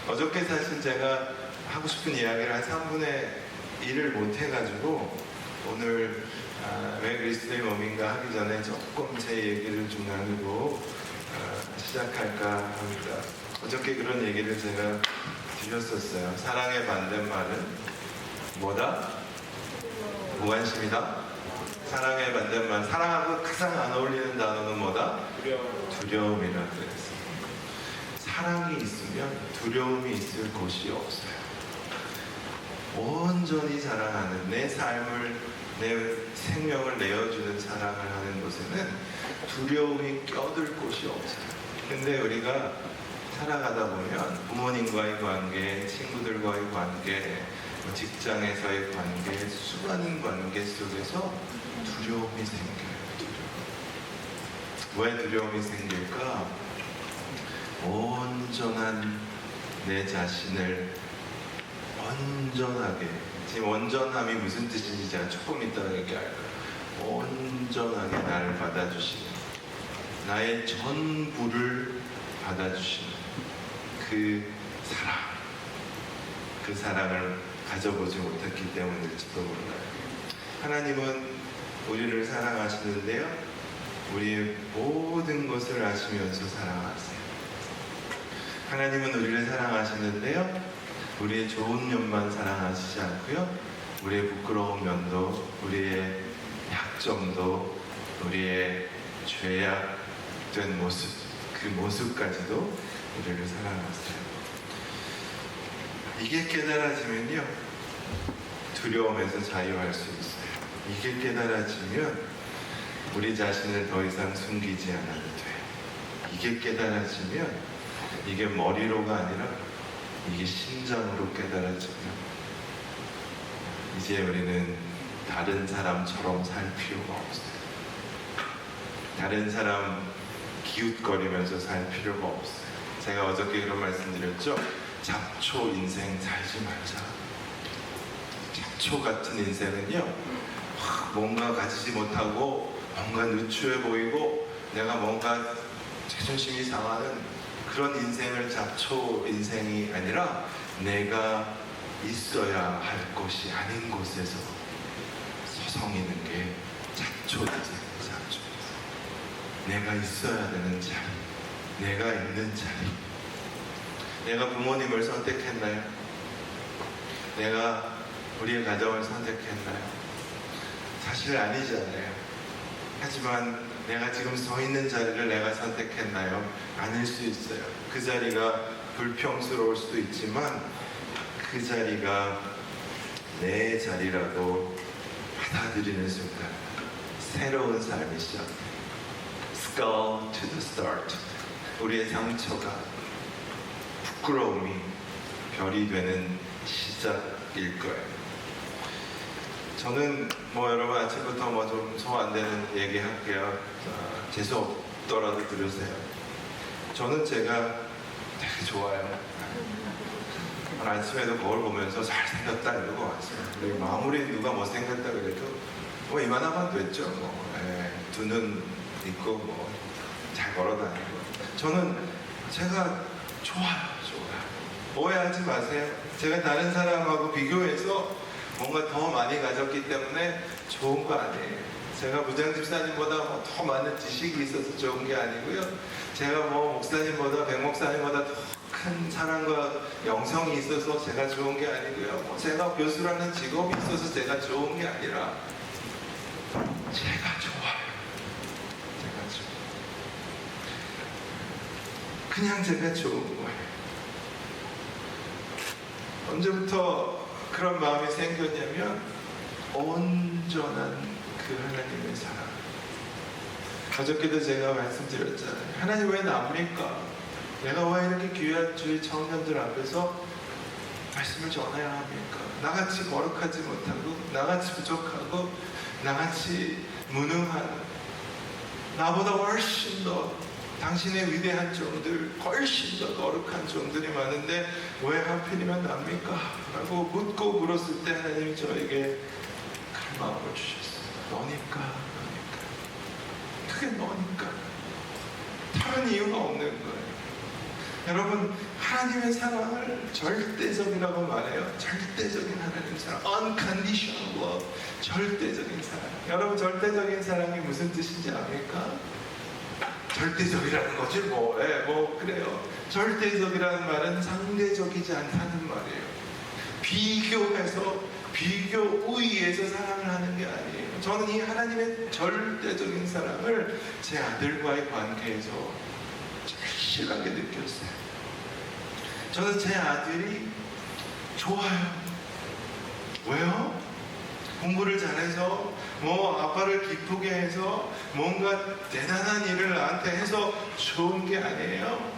어저께 사실 제가 하고 싶은 이야기를 한 3분의 1을 못 해가지고 오늘 왜 그리스도의 몸인가 하기 전에 조금 제 얘기를 좀 나누고 시작할까 합니다. 어저께 그런 얘기를 제가 드렸었어요. 사랑의 반대말은 뭐다? 무관심이다? 사랑의 반대말, 사랑하고 가장 안 어울리는 단어는 뭐다? 두려움이라고 했어요. 사랑이 있으면 두려움이 있을 곳이 없어요. 온전히 사랑하는, 내 삶을, 내 생명을 내어주는 사랑을 하는 곳에는 두려움이 껴들 곳이 없어요. 근데 우리가 살아가다 보면 부모님과의 관계, 친구들과의 관계, 직장에서의 관계, 수많은 관계 속에서 두려움이 생겨요. 왜 두려움이 생길까? 온전한 내 자신을 온전하게, 지금 온전함이 무슨 뜻인지 제가 조금 이따가 얘기할 거예요. 온전하게 나를 받아주시는, 나의 전부를 받아주시는 그 사랑, 그 사랑을 가져보지 못했기 때문일지도 몰라요. 하나님은 우리를 사랑하시는데요, 우리의 모든 것을 아시면서 사랑하세요. 하나님은 우리를 사랑하시는데요, 우리의 좋은 면만 사랑하시지 않고요, 우리의 부끄러운 면도, 우리의 약점도, 우리의 죄악된 모습, 그 모습까지도 우리를 사랑하세요. 이게 깨달아지면요, 두려움에서 자유할 수 있어요. 이게 깨달아지면 우리 자신을 더 이상 숨기지 않아도 돼요. 이게 깨달아지면 이게 머리로가 아니라 이게 심장으로 깨달아지면 이제 우리는 다른 사람처럼 살 필요가 없어요. 다른 사람 기웃거리면서 살 필요가 없어요. 제가 어저께 그런 말씀드렸죠? 잡초 인생 살지 말자. 잡초 같은 인생은요, 뭔가 가지지 못하고 뭔가 누추해 보이고 내가 뭔가 자존심이 상하는 그런 인생을 잡초 인생이 아니라 내가 있어야 할 곳이 아닌 곳에서 서성이는 게 잡초 인생, 잡초. 내가 있어야 되는 자리, 내가 있는 자리. 내가 부모님을 선택했나요? 내가 우리의 가정을 선택했나요? 사실 아니잖아요. 하지만 내가 지금 서 있는 자리를 내가 선택했나요? 아닐 수 있어요. 그 자리가 불평스러울 수도 있지만 그 자리가 내 자리라도 받아들이는 순간 새로운 삶이 시작돼요. Skull to the start. 우리의 상처가, 부끄러움이 별이 되는 시작일 거예요. 저는 여러분 아침부터 좀 소 안 되는 얘기 할게요. 재수 없더라도 들으세요. 저는 제가 되게 좋아요. 아침에도 거울 보면서 잘생겼다 이러고 왔어요. 아무리 누가 못생겼다 그래도 이만하면 됐죠. 두 눈 있고 잘 걸어다니고. 저는 제가 좋아요. 오해하지 마세요. 제가 다른 사람하고 비교해서 뭔가 더 많이 가졌기 때문에 좋은 거 아니에요. 제가 부장집사님보다 더 많은 지식이 있어서 좋은 게 아니고요. 제가 목사님보다, 백목사님보다 더 큰 사랑과 영성이 있어서 제가 좋은 게 아니고요. 제가 교수라는 직업이 있어서 제가 좋은 게 아니라 제가 좋아요. 그냥 제가 좋은 거예요. 언제부터 그런 마음이 생겼냐면 온전한 그 하나님의 사랑. 어저께도 제가 말씀드렸잖아요. 하나님 왜 납니까? 내가 왜 이렇게 귀한 주의 청년들 앞에서 말씀을 전해야 합니까? 나같이 거룩하지 못하고, 나같이 부족하고, 나같이 무능한, 나보다 훨씬 더 당신의 위대한 종들, 훨씬 더 거룩한 종들이 많은데 왜 하필이면 납니까? 라고 묻고 물었을 때 하나님이 저에게 그런 마음을 주셨어요. 너니까. 그게 너니까. 다른 이유가 없는 거예요. 여러분, 하나님의 사랑을 절대적이라고 말해요. 절대적인 하나님의 사랑, unconditional love, 절대적인 사랑. 여러분, 절대적인 사랑이 무슨 뜻인지 압니까? 절대적이라는 거지 뭐, 뭐 그래요. 절대적이라는 말은 상대적이지 않다는 말이에요. 비교해서, 비교 우위에서 사랑을 하는 게 아니에요. 저는 이 하나님의 절대적인 사랑을 제 아들과의 관계에서 절실하게 느꼈어요. 저는 제 아들이 좋아요. 왜요? 공부를 잘해서 뭐 아빠를 기쁘게 해서 뭔가 대단한 일을 나한테 해서 좋은 게 아니에요.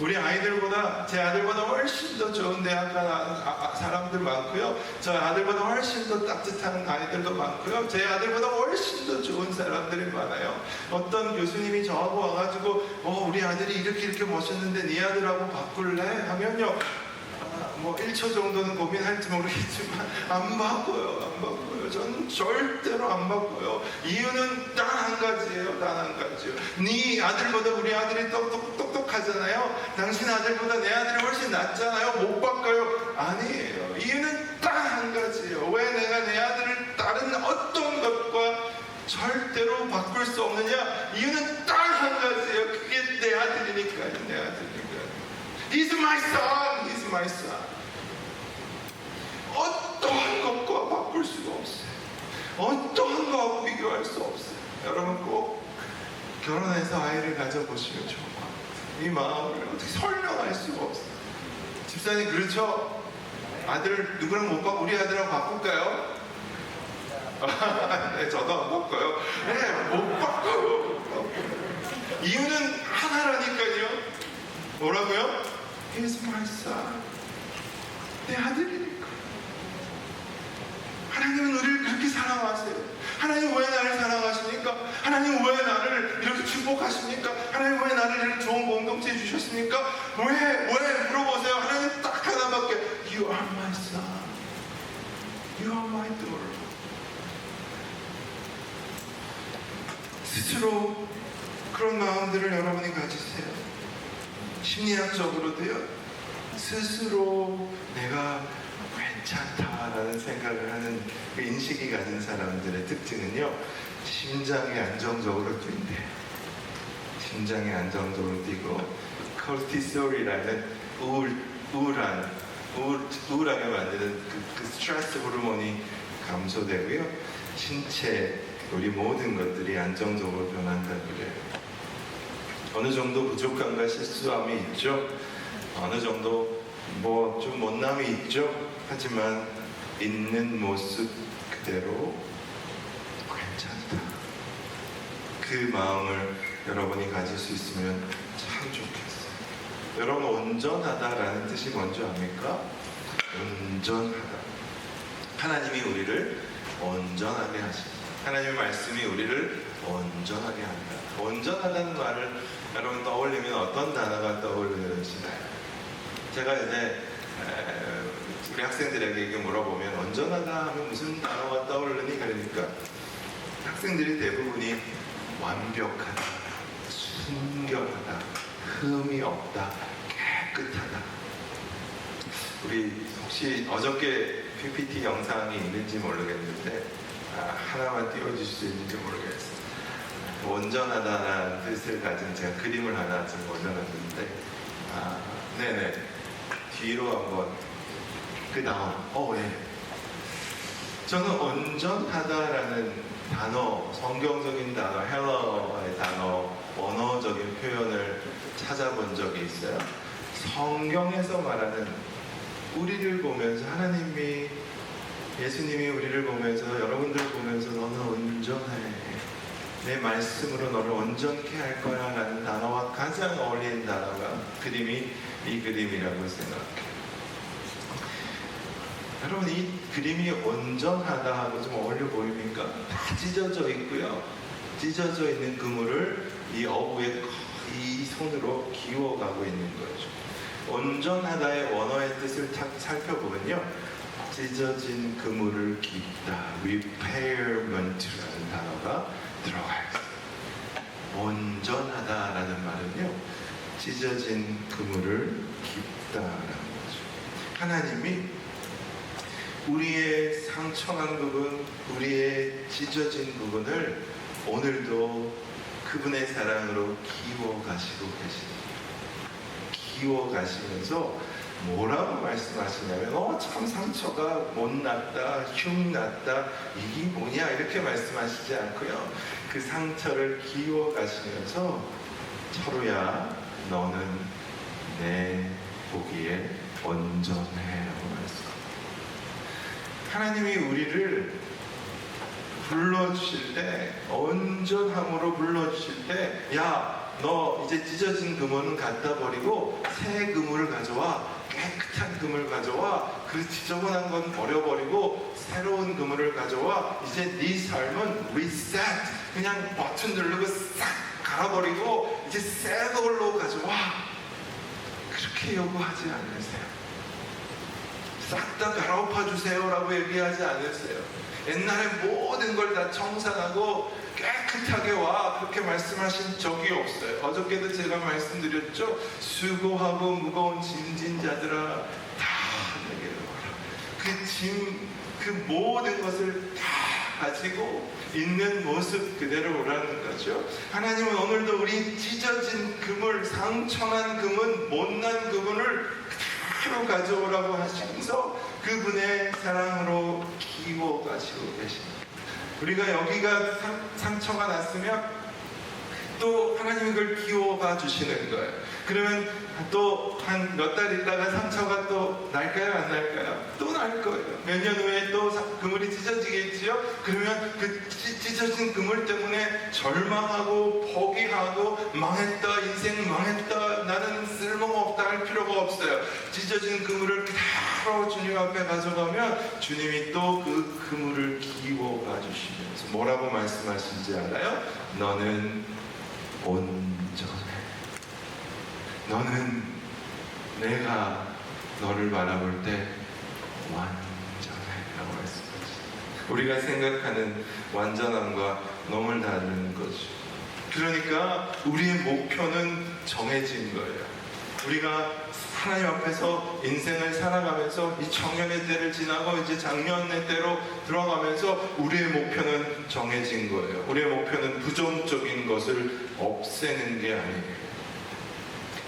우리 아이들보다, 제 아들보다 훨씬 더 좋은 대학 간 사람들 많고요. 저 아들보다 훨씬 더 따뜻한 아이들도 많고요. 제 아들보다 훨씬 더 좋은 사람들이 많아요. 어떤 교수님이 저하고 와가지고 우리 아들이 이렇게 멋있는데 네 아들하고 바꿀래? 하면요, 뭐 1초 정도는 고민할지 모르겠지만 안 바꿔요. 저는 절대로 안 바꿔요. 이유는 단 한 가지예요. 단 한 가지요. 네 아들보다 우리 아들이 똑똑하잖아요. 당신 아들보다 내 아들이 훨씬 낫잖아요. 못 바꿔요. 아니에요. 이유는 딱 한 가지예요. 왜 내가 내 아들을 다른 어떤 것과 절대로 바꿀 수 없느냐? 이유는 딱 한 가지예요. 그게 내 아들이니까요. 내 아들이니까요. He's my son. He's my son. 어떠한 것과 바꿀 수가 없어요. 어떠한 것과 비교할 수 없어요. 여러분 꼭 결혼해서 아이를 가져보시면 좋을 것 같아요. 이 마음을 어떻게 설명할 수가 없어요. 집사님 그렇죠? 아들 누구랑 못 바꿔? 우리 아들하고 바꿀까요? 네, 저도 안 바꿔요. 네, 못 바꿔요. 이유는 하나라니까요. 뭐라고요? He's my son. 내 아들이니까. 하나님은 우리를 그렇게 사랑하세요. 하나님 왜 나를 사랑하십니까? 하나님 왜 나를 이렇게 축복하십니까? 하나님 왜 나를 이렇게 좋은 공동체에 주셨습니까? 왜 물어보세요. 하나님 딱 하나밖에. You are my son. You are my daughter. 스스로 그런 마음들을 여러분이 가지세요. 심리학적으로도요, 스스로 내가 괜찮다라는 생각을 하는 그 인식이 가진 사람들의 특징은요, 심장이 안정적으로 뛴대요. 심장이 안정적으로 뛰고, 코르티솔이라는 우울하게 만드는 그 스트레스 호르몬이 감소되고요, 신체, 우리 모든 것들이 안정적으로 변한다는 거예요. 어느 정도 부족함과 실수함이 있죠. 어느 정도 뭐 좀 못남이 있죠. 하지만 있는 모습 그대로 괜찮다. 그 마음을 여러분이 가질 수 있으면 참 좋겠어요. 여러분, 온전하다라는 뜻이 뭔지 압니까? 온전하다. 하나님이 우리를 온전하게 하십니다. 하나님의 말씀이 우리를 온전하게 합니다. 온전하다는 말을 여러분 떠올리면 어떤 단어가 떠오르시나요? 제가 이제 우리 학생들에게 이게 물어보면 온전하다 하면 무슨 단어가 떠오르니? 그러니까 학생들이 대부분이 완벽하다, 순결하다, 흠이 없다, 깨끗하다. 우리 혹시 어저께 PPT 영상이 있는지 모르겠는데 하나만 띄워주실 수 있는지 모르겠어요. 온전하다는 뜻을 가진 제가 그림을 하나 지금 올려놨는데, 네네, 뒤로 한번 네. 저는 온전하다라는 단어, 성경적인 단어, 헬러의 단어, 언어적인 표현을 찾아본 적이 있어요. 성경에서 말하는, 우리를 보면서 하나님이, 예수님이 우리를 보면서, 여러분들을 보면서 너는 온전해, 내 말씀으로 너를 온전케 할 거야 라는 단어와 가장 어울리는 단어가 이 그림이라고 생각해요. 여러분, 이 그림이 온전하다 하고 좀 어울려 보입니까? 다 찢어져 있고요. 찢어져 있는 그물을 이 어부의 이 손으로 기워가고 있는 거죠. 온전하다의 원어의 뜻을 살펴보면요, 찢어진 그물을 깁다, repairement라는 단어가 들어가 있어요. 온전하다라는 말은요, 찢어진 그물을 깁다라는 거죠. 하나님이 우리의 상처난 부분, 우리의 찢어진 부분을 오늘도 그분의 사랑으로 기워가시고 계십니다. 기워가시면서 뭐라고 말씀하시냐면 참 상처가 못났다, 흉났다, 이게 뭐냐 이렇게 말씀하시지 않고요. 그 상처를 기워가시면서 철우야 너는 내 보기에 온전해 라고 말씀합니다. 하나님이 우리를 불러주실 때, 온전함으로 불러주실 때, 야, 너 이제 찢어진 그물은 갖다 버리고 새 그물을 가져와, 깨끗한 그물을 가져와, 그 지저분한 건 버려버리고 새로운 그물을 가져와, 이제 네 삶은 리셋, 그냥 버튼 누르고 싹 갈아버리고 이제 새 걸로 가져와. 그렇게 요구하지 않으세요. 싹 다 갈아엎어 주세요라고 얘기하지 않으세요. 옛날에 모든 걸 다 청산하고 깨끗하게 와 그렇게 말씀하신 적이 없어요. 어저께도 제가 말씀드렸죠. 수고하고 무거운 짐진 자들아 다 내게로 와라. 그 짐, 그 모든 것을 다 가지고 있는 모습 그대로 오라는 거죠. 하나님은 오늘도 우리 찢어진 그물, 상처난 그물, 못난 그물을 그대로 가져오라고 하시면서 그분의 사랑으로 기워가시고 계십니다. 우리가 여기가 상처가 났으면 또 하나님이 그걸 기워가 주시는 거예요. 그러면 또 한 몇 달 있다가 상처가 또 날까요? 안 날까요? 또 날 거예요. 몇 년 후에 또 그물이 찢어지겠지요? 그러면 그 찢어진 그물 때문에 절망하고 포기하고 망했다, 인생 망했다, 나는 쓸모가 없다 할 필요가 없어요. 찢어진 그물을 그대로 주님 앞에 가져가면 주님이 또 그 그물을 기워가 주시면서 뭐라고 말씀하신지 알아요? 너는 온전해. 너는 내가 너를 바라볼 때 완전해 라고 말씀하시죠. 우리가 생각하는 완전함과 너무 다른 거죠. 그러니까 우리의 목표는 정해진 거예요. 우리가 하나님 앞에서 인생을 살아가면서 이 청년의 때를 지나고 이제 장년의 때로 들어가면서 우리의 목표는 정해진 거예요. 우리의 목표는 부정적인 것을 없애는 게 아니에요.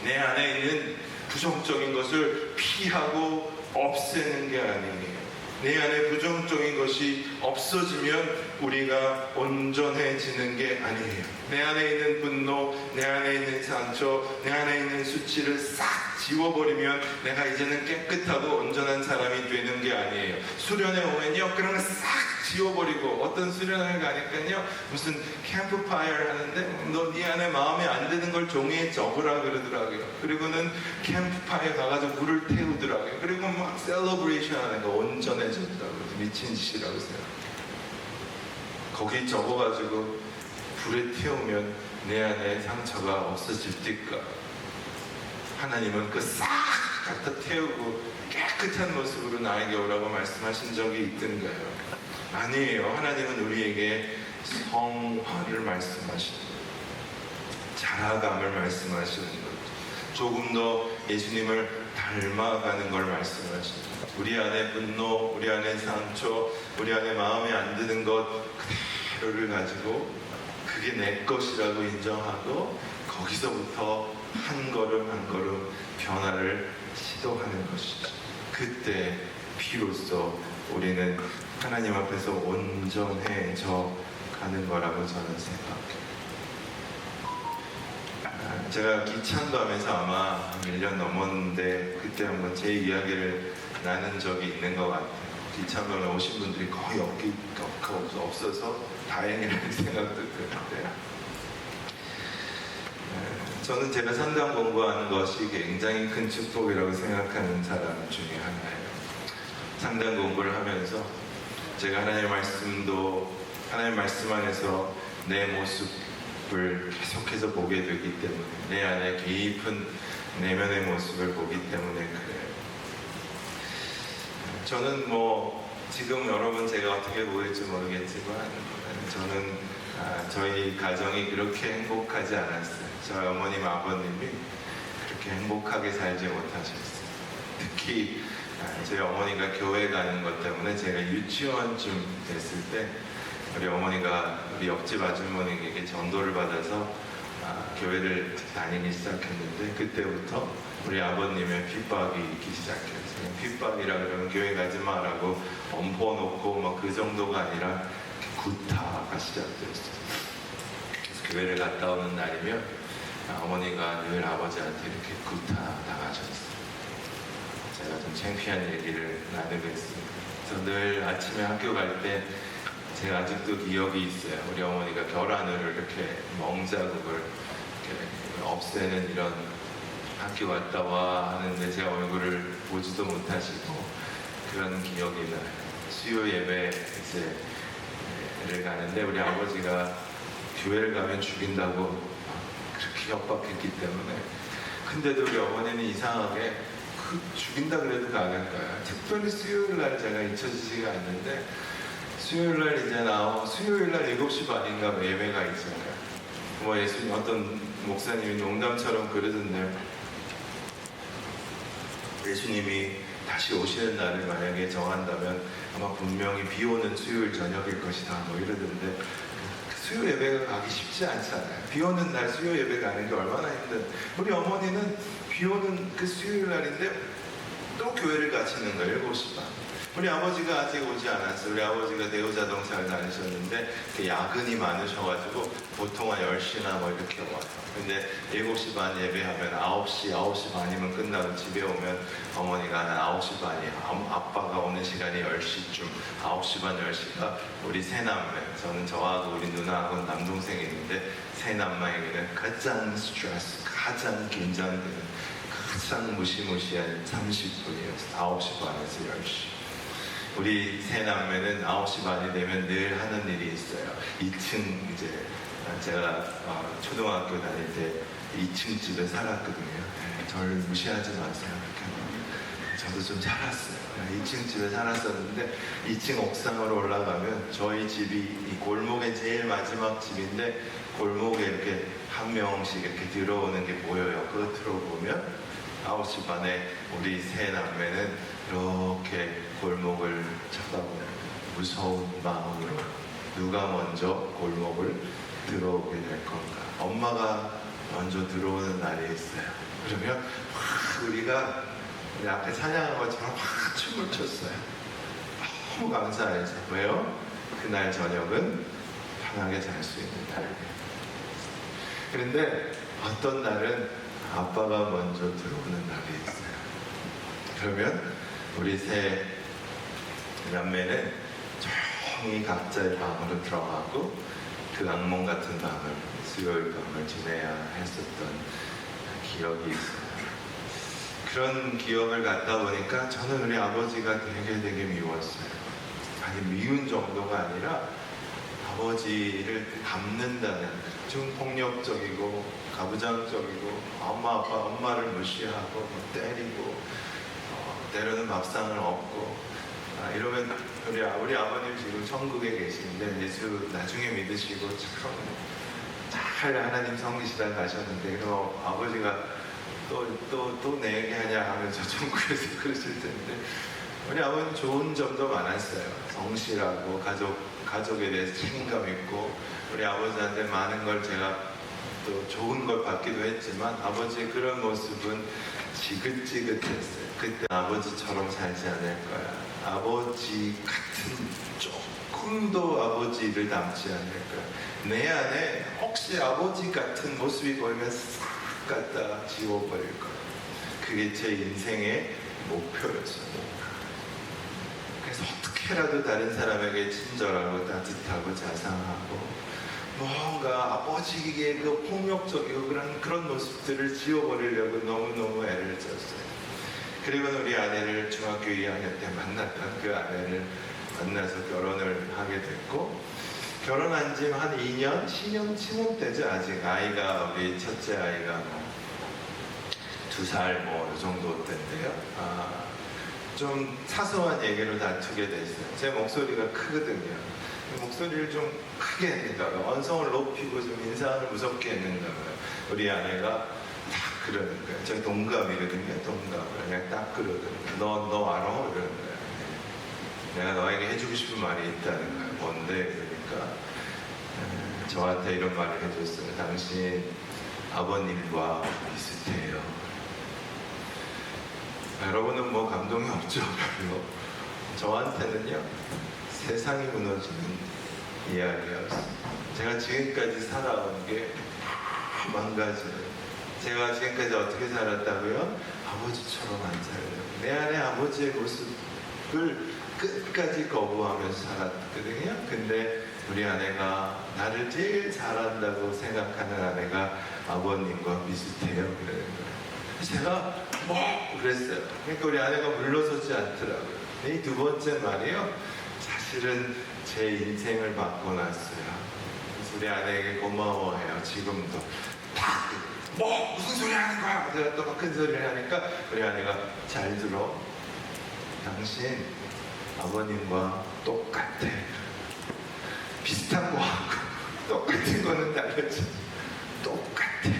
내 안에 있는 부정적인 것을 피하고 없애는 게 아니에요. 내 안에 부정적인 것이 없어지면 우리가 온전해지는 게 아니에요. 내 안에 있는 분노, 내 안에 있는 상처, 내 안에 있는 수치를 싹 지워버리면 내가 이제는 깨끗하고 온전한 사람이 되는 게 아니에요. 수련회 오면요, 그러면 싹 지워버리고, 어떤 수련회를 가니까요, 무슨 캠프파이어를 하는데 너 네 안에 마음에 안 드는 걸 종이에 적으라 그러더라고요. 그리고는 캠프파이어 가가지고 물을 태우더라고요. 그리고 막 셀러브레이션 하는 거 온전해졌다고. 미친 짓이라고 생각해요. 거기 적어가지고 불에 태우면 내 안에 상처가 없어질 듯까. 하나님은 그 싹 갖다 태우고 깨끗한 모습으로 나에게 오라고 말씀하신 적이 있던가요? 아니에요. 하나님은 우리에게 성화를 말씀하시는 거예요. 자라감을 말씀하시는 거예요. 조금 더 예수님을 닮아가는 걸 말씀하시는 거예요. 우리 안에 분노, 우리 안에 상처, 우리 안에 마음에 안 드는 것 그대로를 가지고 그게 내 것이라고 인정하고 거기서부터 한 걸음 한 걸음 변화를 시도하는 것이죠. 그때 비로소 우리는 하나님 앞에서 온전해져 가는 거라고 저는 생각해요. 제가 기찬도 하면서 아마 1년 넘었는데 그때 한번 제 이야기를 나눈 적이 있는 것 같아요. 기찬도에 오신 분들이 거의 없어서 다행이라는 생각도 드는데요. 저는 제가 산당 공부하는 것이 굉장히 큰 축복이라고 생각하는 사람 중에 하나예요. 산당 공부를 하면서 제가 하나님의 말씀 안에서 내 모습을 계속해서 보게 되기 때문에, 내 안에 깊은 내면의 모습을 보기 때문에 그래요. 저는 지금 여러분 제가 어떻게 보일지 모르겠지만 저는 저희 가정이 그렇게 행복하지 않았어요. 저희 어머님 아버님이 그렇게 행복하게 살지 못하셨어요. 특히 저희 어머니가 교회 가는 것 때문에 제가 유치원쯤 됐을 때 우리 어머니가 우리 옆집 아주머니에게 전도를 받아서 교회를 다니기 시작했는데 그때부터 우리 아버님의 핍박이 있기 시작했어요. 핍박이라 그러면 교회 가지 마라고 엄포 놓고 뭐 그 정도가 아니라 구타가 시작됐어요. 그래서 교회를 갔다 오는 날이면 어머니가 늘 아버지한테 이렇게 구타 당하셨어요. 제가 좀 창피한 얘기를 나누겠습니다. 그래서 늘 아침에 학교 갈 때 제가 아직도 기억이 있어요. 우리 어머니가 결안을 이렇게 멍자국을 이렇게 없애는 이런 학교 갔다 와 하는데 제 얼굴을 보지도 못하시고 그런 기억이 나요. 수요 예배를 가는데 우리 아버지가 교회를 가면 죽인다고 그렇게 협박했기 때문에 근데도 우리 어머니는 이상하게 죽인다 그래도 가는 거야. 특별히 수요일 날 제가 잊혀지지가 않는데 수요일 날 이제 수요일 날 7시 반인가 예배가 있잖아요. 뭐 예수님 어떤 목사님이 농담처럼 그러던데 예수님이 다시 오시는 날을 만약에 정한다면 아마 분명히 비 오는 수요일 저녁일 것이다 뭐 이러던데 수요 예배가 가기 쉽지 않잖아요. 비 오는 날 수요 예배 가는 게 얼마나 힘든. 우리 어머니는 비 오는 그 수요일 날인데 또 교회를 가시는 거예요. 7시 반. 우리 아버지가 아직 오지 않았어요. 우리 아버지가 대우자동차를 다니셨는데 야근이 많으셔가지고 보통 한 10시나 뭐 이렇게 와요. 근데 7시 반 예배하면 9시 반이면 끝나고 집에 오면 어머니가 한 9시 반이야. 아빠가 오는 시간이 10시쯤. 9시 반, 10시가 우리 세남매. 저는 저하고 우리 누나하고 남동생이 있는데 세남매에게는 가장 스트레스, 가장 긴장되는, 가장 무시무시한 30분이었어요. 9시 반에서 10시. 우리 세 남매는 9시 반이 되면 늘 하는 일이 있어요. 2층 이제 제가 초등학교 다닐 때 2층 집에 살았거든요. 저를 무시하지 마세요. 이렇게 저도 좀 살았어요. 2층 집에 살았었는데 2층 옥상으로 올라가면 저희 집이 이 골목의 제일 마지막 집인데 골목에 이렇게 한 명씩 이렇게 들어오는 게 보여요. 그거 들어보면 9시 반에 우리 세 남매는 이렇게 골목을 쳐다보는 무서운 마음으로 누가 먼저 골목을 들어오게 될 건가. 엄마가 먼저 들어오는 날이 있어요. 그러면 우리가 우리 앞에 찬양한 것처럼 확 춤을 췄어요. 너무 감사해서. 왜요? 그날 저녁은 편하게 잘 수 있는 날이에요. 그런데 어떤 날은 아빠가 먼저 들어오는 날이 있어요. 그러면 우리 세 남매는 조용히 각자의 방으로 들어가고 그 악몽 같은 밤을, 수요일 밤을 지내야 했었던 기억이 있어요. 그런 기억을 갖다 보니까 저는 우리 아버지가 되게 미웠어요. 아니 미운 정도가 아니라 아버지를 닮는다는 좀 폭력적이고 가부장적이고 엄마를 무시하고 때리고 때로는 밥상을 엎고 이러면 우리 아버님 지금 천국에 계시는데 예수 나중에 믿으시고 잘 하나님 섬기시다 가셨는데 그럼 아버지가 또 내 얘기하냐 하면서 천국에서 그러실 텐데 우리 아버님 좋은 점도 많았어요. 성실하고 가족에 대해서 책임감 있고 우리 아버지한테 많은 걸 제가 또 좋은 걸 받기도 했지만 아버지의 그런 모습은 지긋지긋했어요. 그때 아버지처럼 살지 않을 거야. 아버지 같은 조금도 아버지를 닮지 않을 거야. 내 안에 혹시 아버지 같은 모습이 보이면 싹 갖다 지워버릴 거야. 그게 제 인생의 목표였어요. 그래서 어떻게라도 다른 사람에게 친절하고 따뜻하고 자상하고 뭔가 아버지의 그 폭력적이고 그런 모습들을 지워버리려고 너무너무 애를 썼어요. 그리고 우리 아내를 중학교 2학년 때 만났던 그 아내를 만나서 결혼을 하게 됐고 결혼한 지 한 2년, 10년 되죠. 아직 아이가 우리 첫째 아이가 2살 이 정도 때인데요. 좀 사소한 얘기로 다투게 됐어요. 제 목소리가 크거든요. 목소리를 좀 크게 했는가 봐요. 언성을 높이고 좀 인상을 무섭게 했는가 봐요. 우리 아내가 딱 그러는 거예요. 저희 동갑이거든요. 동갑을 그냥 딱 그러거든요. 너 알아? 이러는 거예요. 내가 너에게 해주고 싶은 말이 있다는 거예요. 뭔데? 그러니까 저한테 이런 말을 해줬어요. 당신 아버님과 비슷해요. 여러분은 뭐 감동이 없죠? 별로. 저한테는요, 세상이 무너지는 이야기였어요. 제가 지금까지 살아온 게 망가져요. 제가 지금까지 어떻게 살았다고요? 아버지처럼 안 살려요. 내 안에 아버지의 모습을 끝까지 거부하면서 살았거든요. 근데 우리 아내가 나를 제일 잘한다고 생각하는 아내가 아버님과 비슷해요. 그러는 거예요. 제가 뭐 그랬어요. 그러니까 우리 아내가 물러서지 않더라고요. 이 두 번째 말이요. 사실은 제 인생을 바꿔놨어요. 그래서 우리 아내에게 고마워해요. 지금도. 뭐 무슨 소리 하는 거야? 제가 또 막 큰 소리를 하니까 우리 아내가 잘 들어. 당신 아버님과 똑같아. 비슷한 거 하고 똑같은 거는 달렸지. 똑같아.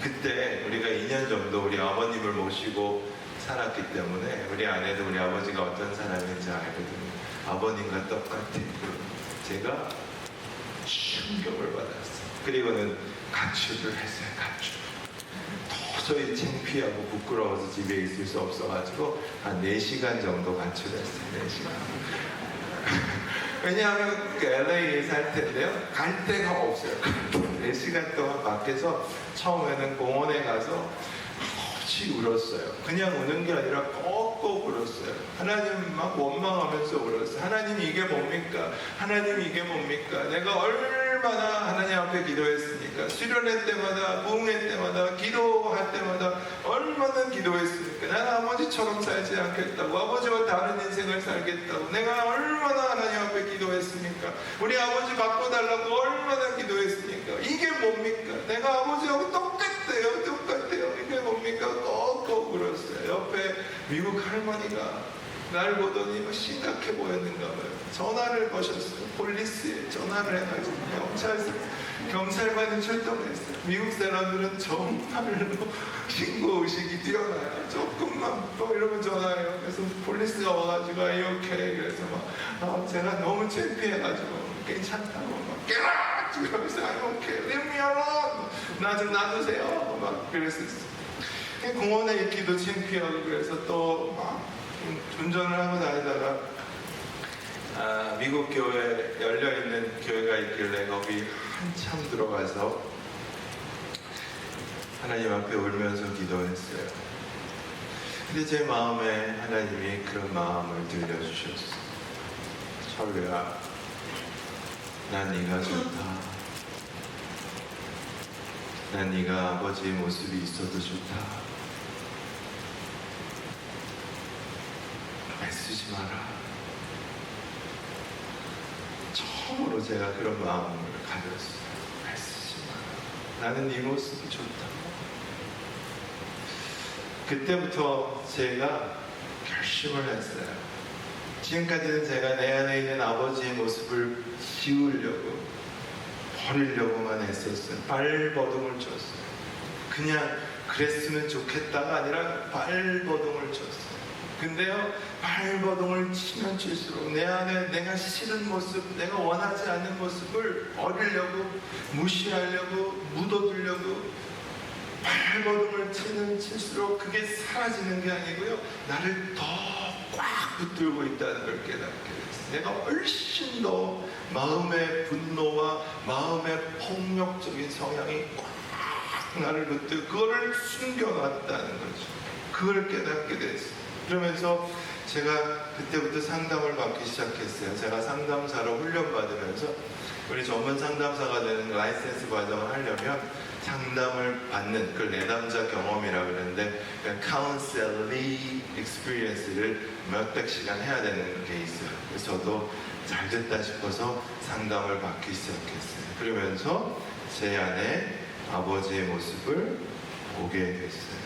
그때 우리가 2년 정도 우리 아버님을 모시고 살았기 때문에 우리 아내도 우리 아버지가 어떤 사람인지 알거든요. 아버님과 똑같아. 제가 충격을 받았어요. 그리고는 가출을 했어요. 가출. 도저히 창피하고 부끄러워서 집에 있을 수 없어가지고 한 4시간 정도 가출했어요. 4시간. 왜냐하면 LA에 살 텐데요. 갈 데가 없어요. 4시간 동안 밖에서 처음에는 공원에 가서 없이 울었어요. 그냥 우는 게 아니라 꼭꼭 울었어요. 하나님 막 원망하면서 울었어요. 하나님 이게 뭡니까? 하나님 이게 뭡니까? 내가 얼마나 하나님 앞에 기도했습니까? 수련회 때마다, 부흥회 때마다, 기도할 때마다 얼마나 기도했습니까? 나는 아버지처럼 살지 않겠다고, 아버지와 다른 인생을 살겠다고 내가 얼마나 하나님 앞에 기도했습니까? 우리 아버지 바꿔달라고 얼마나 기도했습니까? 이게 뭡니까? 내가 아버지하고 똑같아요. 똑같아요. 이게 뭡니까? 꼭꼭 울었어요. 옆에 미국 할머니가 날 보더니 뭐 심각해 보였는가 봐요. 전화를 거셨어요. 폴리스에 전화를 해가지고 경찰관이 출동했어요. 미국 사람들은 정말로 신고 의식이 뛰어나요. 조금만 또 이러면 전화해요. 그래서 폴리스가 와가지고 이렇게 그래서 막 제가 너무 창피해가지고 괜찮다고 막 깨라! 그러면서 이렇게 leave me alone! 나 좀 놔두세요. 막 그랬었어요. 공원에 있기도 창피하고 그래서 또 막 운전을 하고 다니다가 미국 교회 열려있는 교회가 있길래 거기 한참 들어가서 하나님 앞에 울면서 기도했어요. 근데 제 마음에 하나님이 그런 마음을 들려주셨어요. 철우야, 난 네가 좋다. 난 네가 아버지의 모습이 있어도 좋다. 애쓰지 마라. 처음으로 제가 그런 마음을 가졌어요. 애쓰지 마라. 나는 네 모습이 좋다. 그때부터 제가 결심을 했어요. 지금까지는 제가 내 안에 있는 아버지의 모습을 지우려고 버리려고만 했었어요. 발버둥을 쳤어요. 그냥 그랬으면 좋겠다가 아니라 발버둥을 쳤어요. 근데요, 발버둥을 치면 칠수록 내 안에 내가 싫은 모습, 내가 원하지 않는 모습을 버리려고, 무시하려고, 묻어두려고 발버둥을 치는 칠수록 그게 사라지는 게 아니고요, 나를 더 꽉 붙들고 있다는 걸 깨닫게 됐어요. 내가 훨씬 더 마음의 분노와 마음의 폭력적인 성향이 꽉 나를 붙들고 그거를 숨겨놨다는 거죠. 그걸 깨닫게 됐어요. 그러면서 제가 그때부터 상담을 받기 시작했어요. 제가 상담사로 훈련받으면서 우리 전문 상담사가 되는 라이센스 과정을 하려면 상담을 받는 그 내담자 경험이라고 그러는데 카운셀링 익스피리언스를 몇백 시간 해야 되는 게 있어요. 그래서 저도 잘 됐다 싶어서 상담을 받기 시작했어요. 그러면서 제 안에 아버지의 모습을 보게 됐어요.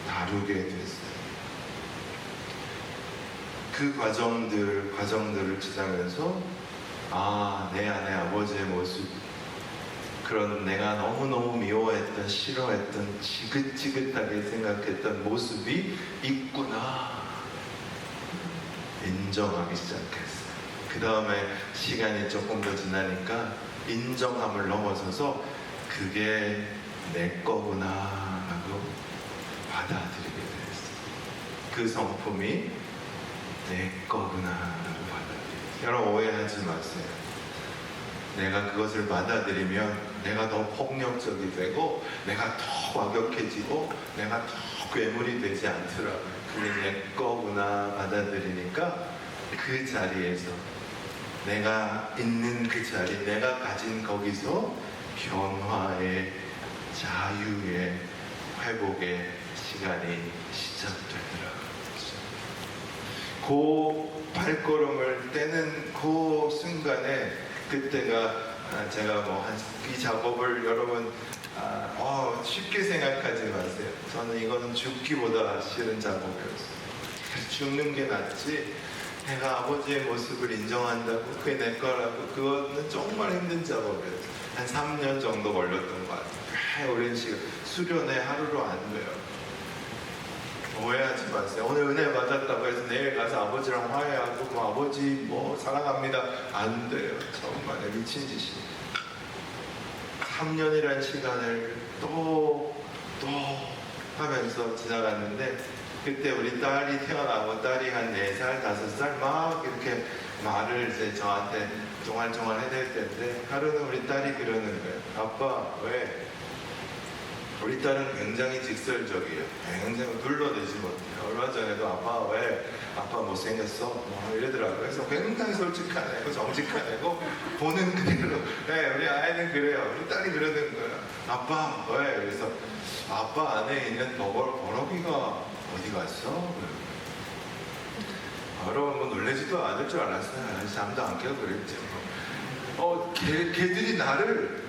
다루게 됐어요. 그 과정들을 지나면서 내 안에 아버지의 모습 그런 내가 너무너무 미워했던, 싫어했던, 지긋지긋하게 생각했던 모습이 있구나 인정하기 시작했어요. 그 다음에 시간이 조금 더 지나니까 인정함을 넘어서서 그게 내 거구나 라고 받아들이게 됐어요. 그 성품이 내 거구나 라고 받아들여요. 여러분 오해하지 마세요. 내가 그것을 받아들이면 내가 더 폭력적이 되고 내가 더 과격해지고 내가 더 괴물이 되지 않더라고요. 그게 내 거구나 받아들이니까 그 자리에서 내가 있는 그 자리, 내가 가진 거기서 변화의 자유의 회복의 시간이 시작되더라고요. 그 발걸음을 떼는 그 순간에 그때가 제가 뭐 이 작업을 여러분 쉽게 생각하지 마세요. 저는 이거는 죽기보다 싫은 작업이었어요. 죽는 게 낫지. 내가 아버지의 모습을 인정한다고 그게 내 거라고 그거는 정말 힘든 작업이었어요. 한 3년 정도 걸렸던 것 같아요. 꽤 오랜 시간. 수련회 하루로 안 돼요. 오해하지 마세요. 오늘 은혜 받았다고 해서 내일 가서 아버지랑 화해하고 뭐 아버지 뭐 사랑합니다 안 돼요. 정말 미친 짓이에요. 3년이란 시간을 또 하면서 지나갔는데 그때 우리 딸이 태어나고 딸이 한 4살, 5살 막 이렇게 말을 이제 저한테 종알종알 해댈 때인데 하루는 우리 딸이 그러는 거예요. 아빠 왜? 우리 딸은 굉장히 직설적이에요. 굉장히 둘러대지 못해요. 얼마 전에도 아빠 왜? 아빠 못생겼어? 뭐 이러더라고요. 그래서 굉장히 솔직한 애고 정직한 애고 보는 그대로 네, 우리 아이는 그래요. 우리 딸이 그러는 거예요. 아빠 왜? 그래서 아빠 안에 있는 버럭이가 어디 갔어? 여러분 뭐 놀래지도 않을 줄 알았어요. 잠도 안 깨고 그랬죠. 걔들이 나를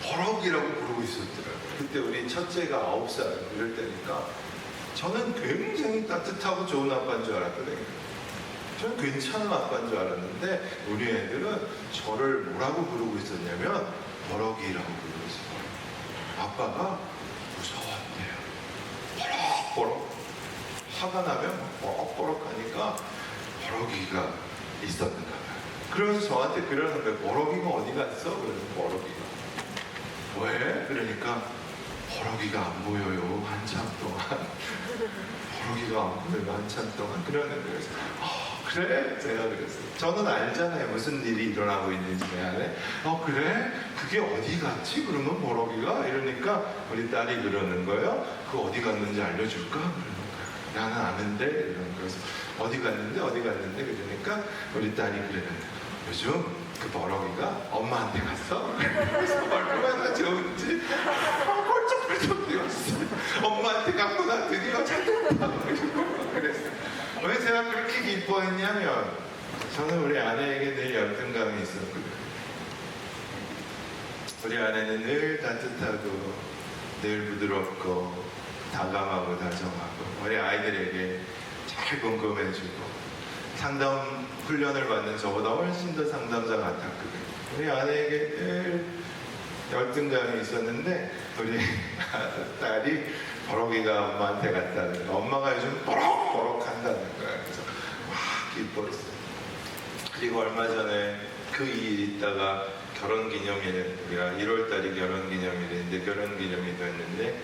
버럭이라고 부르고 있었더라고요. 그때 우리 첫째가 9살 이럴 때니까 저는 굉장히 따뜻하고 좋은 아빠인 줄 알았거든요. 저는 괜찮은 아빠인 줄 알았는데 우리 애들은 저를 뭐라고 부르고 있었냐면 버럭이라고 부르고 있어요. 아빠가 무서웠대요. 버럭 화가 나면 버럭 하니까 버럭이가 있었는가 봐요. 그러면서 저한테 그러는 거예요. 버럭이가 어디 갔어? 그래서 버럭이가 왜? 그러니까 버럭이가 안 보여요. 한참 동안 버럭이가 안 보여요. 한참 동안 그러는 거예요. 그래? 제가 그랬어요. 저는 알잖아요. 무슨 일이 일어나고 있는지 내 안에. 그래? 그게 어디 갔지? 그러면 버럭이가? 이러니까 우리 딸이 그러는 거예요. 그 어디 갔는지 알려줄까? 그러는 거예요. 나는 아는데? 이러는 거예요. 어디 갔는데? 그러니까 우리 딸이 그러는 거예요. 요즘 그 버럭이가 엄마한테 갔어? 그래서 얼마나 좋은지 펄쩍펄쩍 뛰었어. 엄마한테 갔구나. 드디어 찾았다. 그랬어요. 왜 제가 그렇게 기뻐했냐면 저는 우리 아내에게 늘 열등감이 있었거든요. 우리 아내는 늘 따뜻하고 늘 부드럽고 다감하고 다정하고 우리 아이들에게 잘 궁금해주고 상담 훈련을 받는 저보다 훨씬 더 상담자 같았거든요. 우리 아내에게 늘 열등감이 있었는데 우리 딸이 버럭이가 엄마한테 갔다는 거예요. 엄마가 요즘 버럭 한다는 거예요. 그래서 와 기뻤어요. 그리고 얼마 전에 그 일이 있다가 결혼기념일, 우리가 1월달이 결혼기념일인데 결혼기념일도 했는데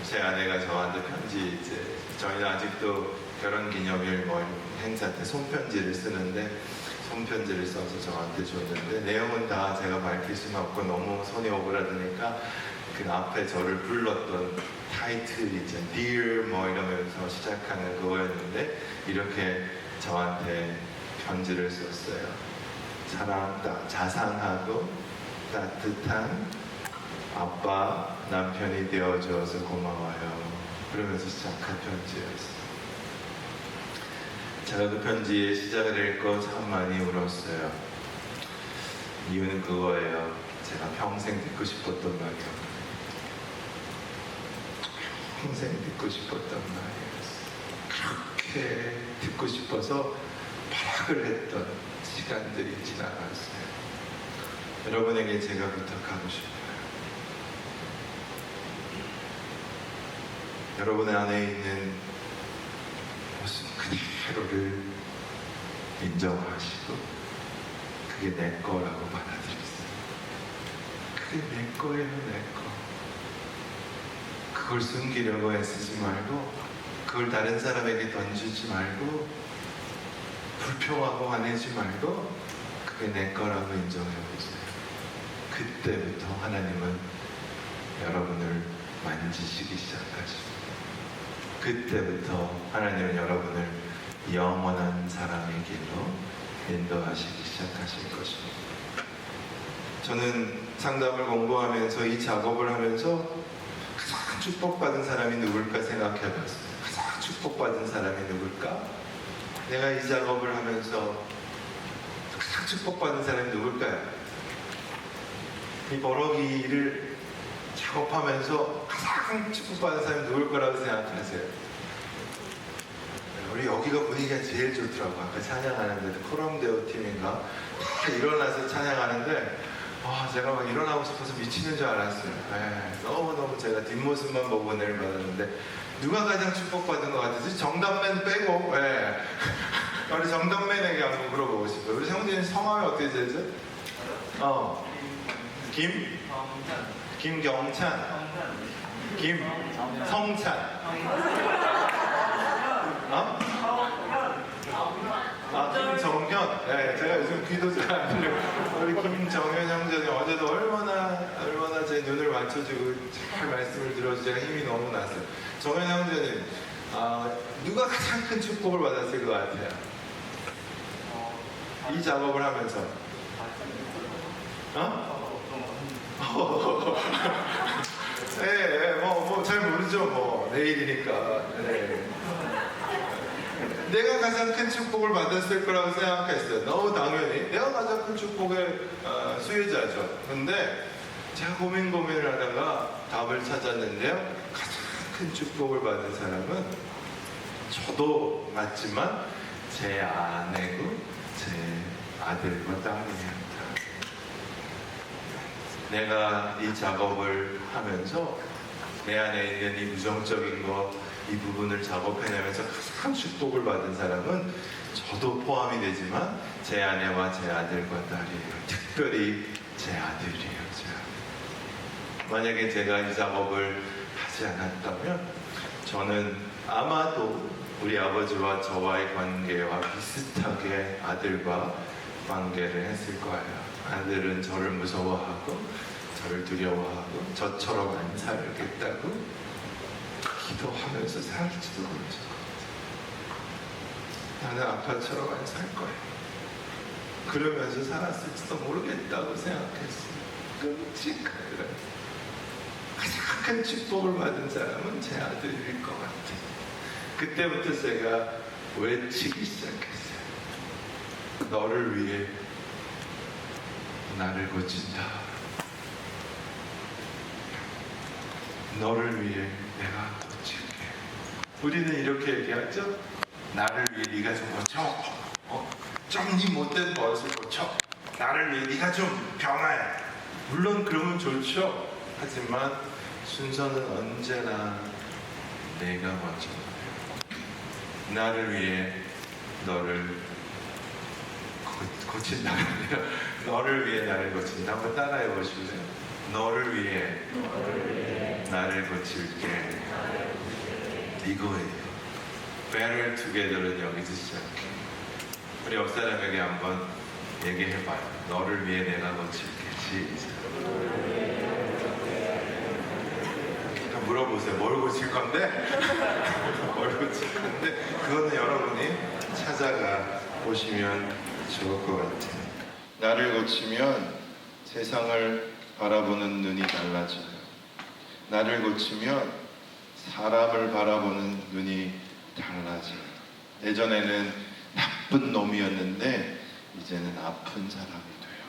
제 아내가 저한테 편지 이제 저희는 아직도 결혼기념일 뭐 행사 때 손편지를 쓰는데 손편지를 써서 저한테 줬는데 내용은 다 제가 밝힐 수는 없고 너무 손이 오그라드니까 그 앞에 저를 불렀던 타이틀이 있죠. Dear 뭐 이러면서 시작하는 그거였는데 이렇게 저한테 편지를 썼어요. 자상하고 따뜻한 아빠 남편이 되어줘서 고마워요. 그러면서 시작한 편지였어요. 제가 그 편지의 시작을 읽고 참 많이 울었어요. 이유는 그거예요. 제가 평생 듣고 싶었던 말이에요. 평생 듣고 싶었던 말이었어요. 그렇게 듣고 싶어서 발악을 했던 시간들이 지나갔어요. 여러분에게 제가 부탁하고 싶어요. 여러분 안에 있는 모습 그대로를 인정하시고 그게 내 거라고 받아들이세요. 그게 내 거예요, 내 거. 그걸 숨기려고 애쓰지 말고 그걸 다른 사람에게 던지지 말고 불평하고 화내지 말고 그게 내 거라고 인정해 보세요. 그때부터 하나님은 여러분을 만지시기 시작하십니다. 그때부터 하나님은 여러분을 영원한 사랑의 길로 인도하시기 시작하실 것입니다. 저는 상담을 공부하면서 이 작업을 하면서 가장 축복받은 사람이 누굴까 생각해 봤어요. 가장 축복받은 사람이 누굴까? 내가 이 작업을 하면서 가장 축복받은 사람이 누굴까요? 이 버럭이를 작업하면서 가장 축복받은 사람이 누굴 거라고 생각하세요? 우리 여기가 분위기가 제일 좋더라고. 아까 찬양하는데 코럼데오 팀인가 다 일어나서 찬양하는데 제가 막 일어나고 싶어서 미치는 줄 알았어요. 너무너무 제가 뒷모습만 보고 은혜를 받았는데 누가 가장 축복받은 것 같으세요? 정답맨 빼고 우리 정답맨에게 한번 물어보고 싶어요. 우리 형제님 성함이 어떻게 되죠? 김경찬, 김성찬, 김정현. 제가 요즘 귀도 잘 안 들려요. 우리 김정현 형제님 어제도 얼마나 제 눈을 맞춰주고 잘 말씀을 들어서 제가 힘이 너무 났어요. 정현 형제님, 누가 가장 큰 축복을 받았을 것 같아요? 이 작업을 하면서. 잘 모르죠, 내일이니까. 내가 가장 큰 축복을 받았을 거라고 생각했어요. 너무 당연히. 내가 가장 큰 축복의 수혜자죠. 근데 제가 고민을 하다가 답을 찾았는데요. 가장 큰 축복을 받은 사람은 저도 맞지만 제 아내고 제 아들과 딸이에요. 내가 이 작업을 하면서 내 안에 있는 이 부정적인 것, 이 부분을 작업해내면서 가장 축복을 받은 사람은 저도 포함이 되지만 제 아내와 제 아들과 딸이에요. 특별히 제 아들이에요. 만약에 제가 이 작업을 하지 않았다면 저는 아마도 우리 아버지와 저와의 관계와 비슷하게 아들과 관계를 했을 거예요. 아들은 저를 무서워하고 저를 두려워하고 저처럼 안 살겠다고 기도하면서 살지도 모르죠. 나는 아빠처럼 안 살 거야. 그러면서 살았을지도 모르겠다고 생각했어요. 끔찍하더라고요. 가장 큰 축복을 받은 사람은 제 아들일 것 같아요. 그때부터 제가 외치기 시작했어요. 너를 위해 나를 고친다. 너를 위해 내가 고칠게. 우리는 이렇게 얘기하죠. 나를 위해 네가 좀 고쳐. 좀 네 못된 버릇을 고쳐. 나를 위해 네가 좀 변화해. 물론 그러면 좋죠. 하지만 순서는 언제나 내가 먼저. 나를 위해 너를 고친다. 너를 위해 나를 고친다. 한번 따라해 보실래요? 너를 위해 나를 고칠게. 이거예요. Better Together는 여기서 시작해. 우리 옆 사람에게 한번 얘기해봐요. 너를 위해 내가 고칠게. 시작. 물어보세요. 뭘 고칠 건데? 뭘 고칠 건데? 그거는 여러분이 찾아가 보시면 좋을 것 같아요. 나를 고치면 세상을 바라보는 눈이 달라져요. 나를 고치면 사람을 바라보는 눈이 달라져요. 예전에는 나쁜 놈이었는데 이제는 아픈 사람이 돼요.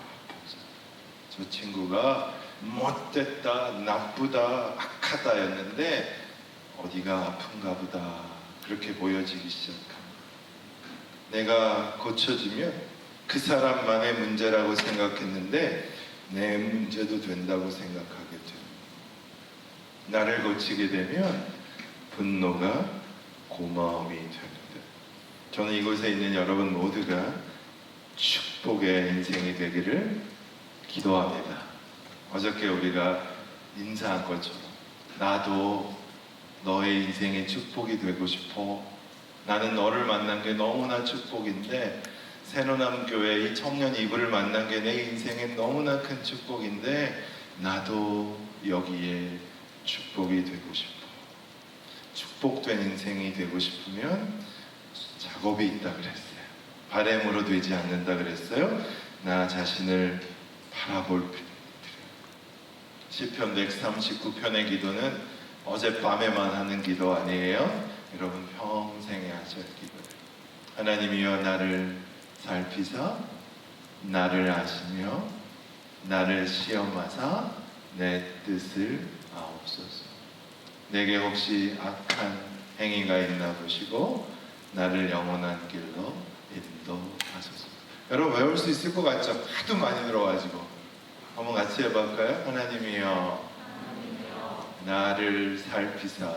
저 친구가 못됐다, 나쁘다, 악하다였는데 어디가 아픈가 보다 그렇게 보여지기 시작합니다. 내가 고쳐지면 그 사람만의 문제라고 생각했는데 내 문제도 된다고 생각하게 돼요. 나를 고치게 되면 분노가 고마움이 됩니다. 저는 이곳에 있는 여러분 모두가 축복의 인생이 되기를 기도합니다. 어저께 우리가 인사한 것처럼 나도 너의 인생의 축복이 되고 싶어. 나는 너를 만난 게 너무나 축복인데, 새로남 교회 이 청년 이브를 만난 게 내 인생의 너무나 큰 축복인데, 나도 여기에 축복이 되고 싶어. 축복된 인생이 되고 싶으면 작업이 있다 그랬어요. 바램으로 되지 않는다 그랬어요. 나 자신을 바라볼 필요. 시편 139편의 기도는 어젯밤에만 하는 기도 아니에요. 여러분 평생에 하셔야 기도예요. 하나님이여 나를 살피사 나를 아시며 나를 시험하사 내 뜻을 아옵소서. 내게 혹시 악한 행위가 있나 보시고 나를 영원한 길로 인도하소서. 여러분 외울 수 있을 것 같죠? 하도 많이 들어가지고 한번 같이 해볼까요? 하나님이여 나를 살피사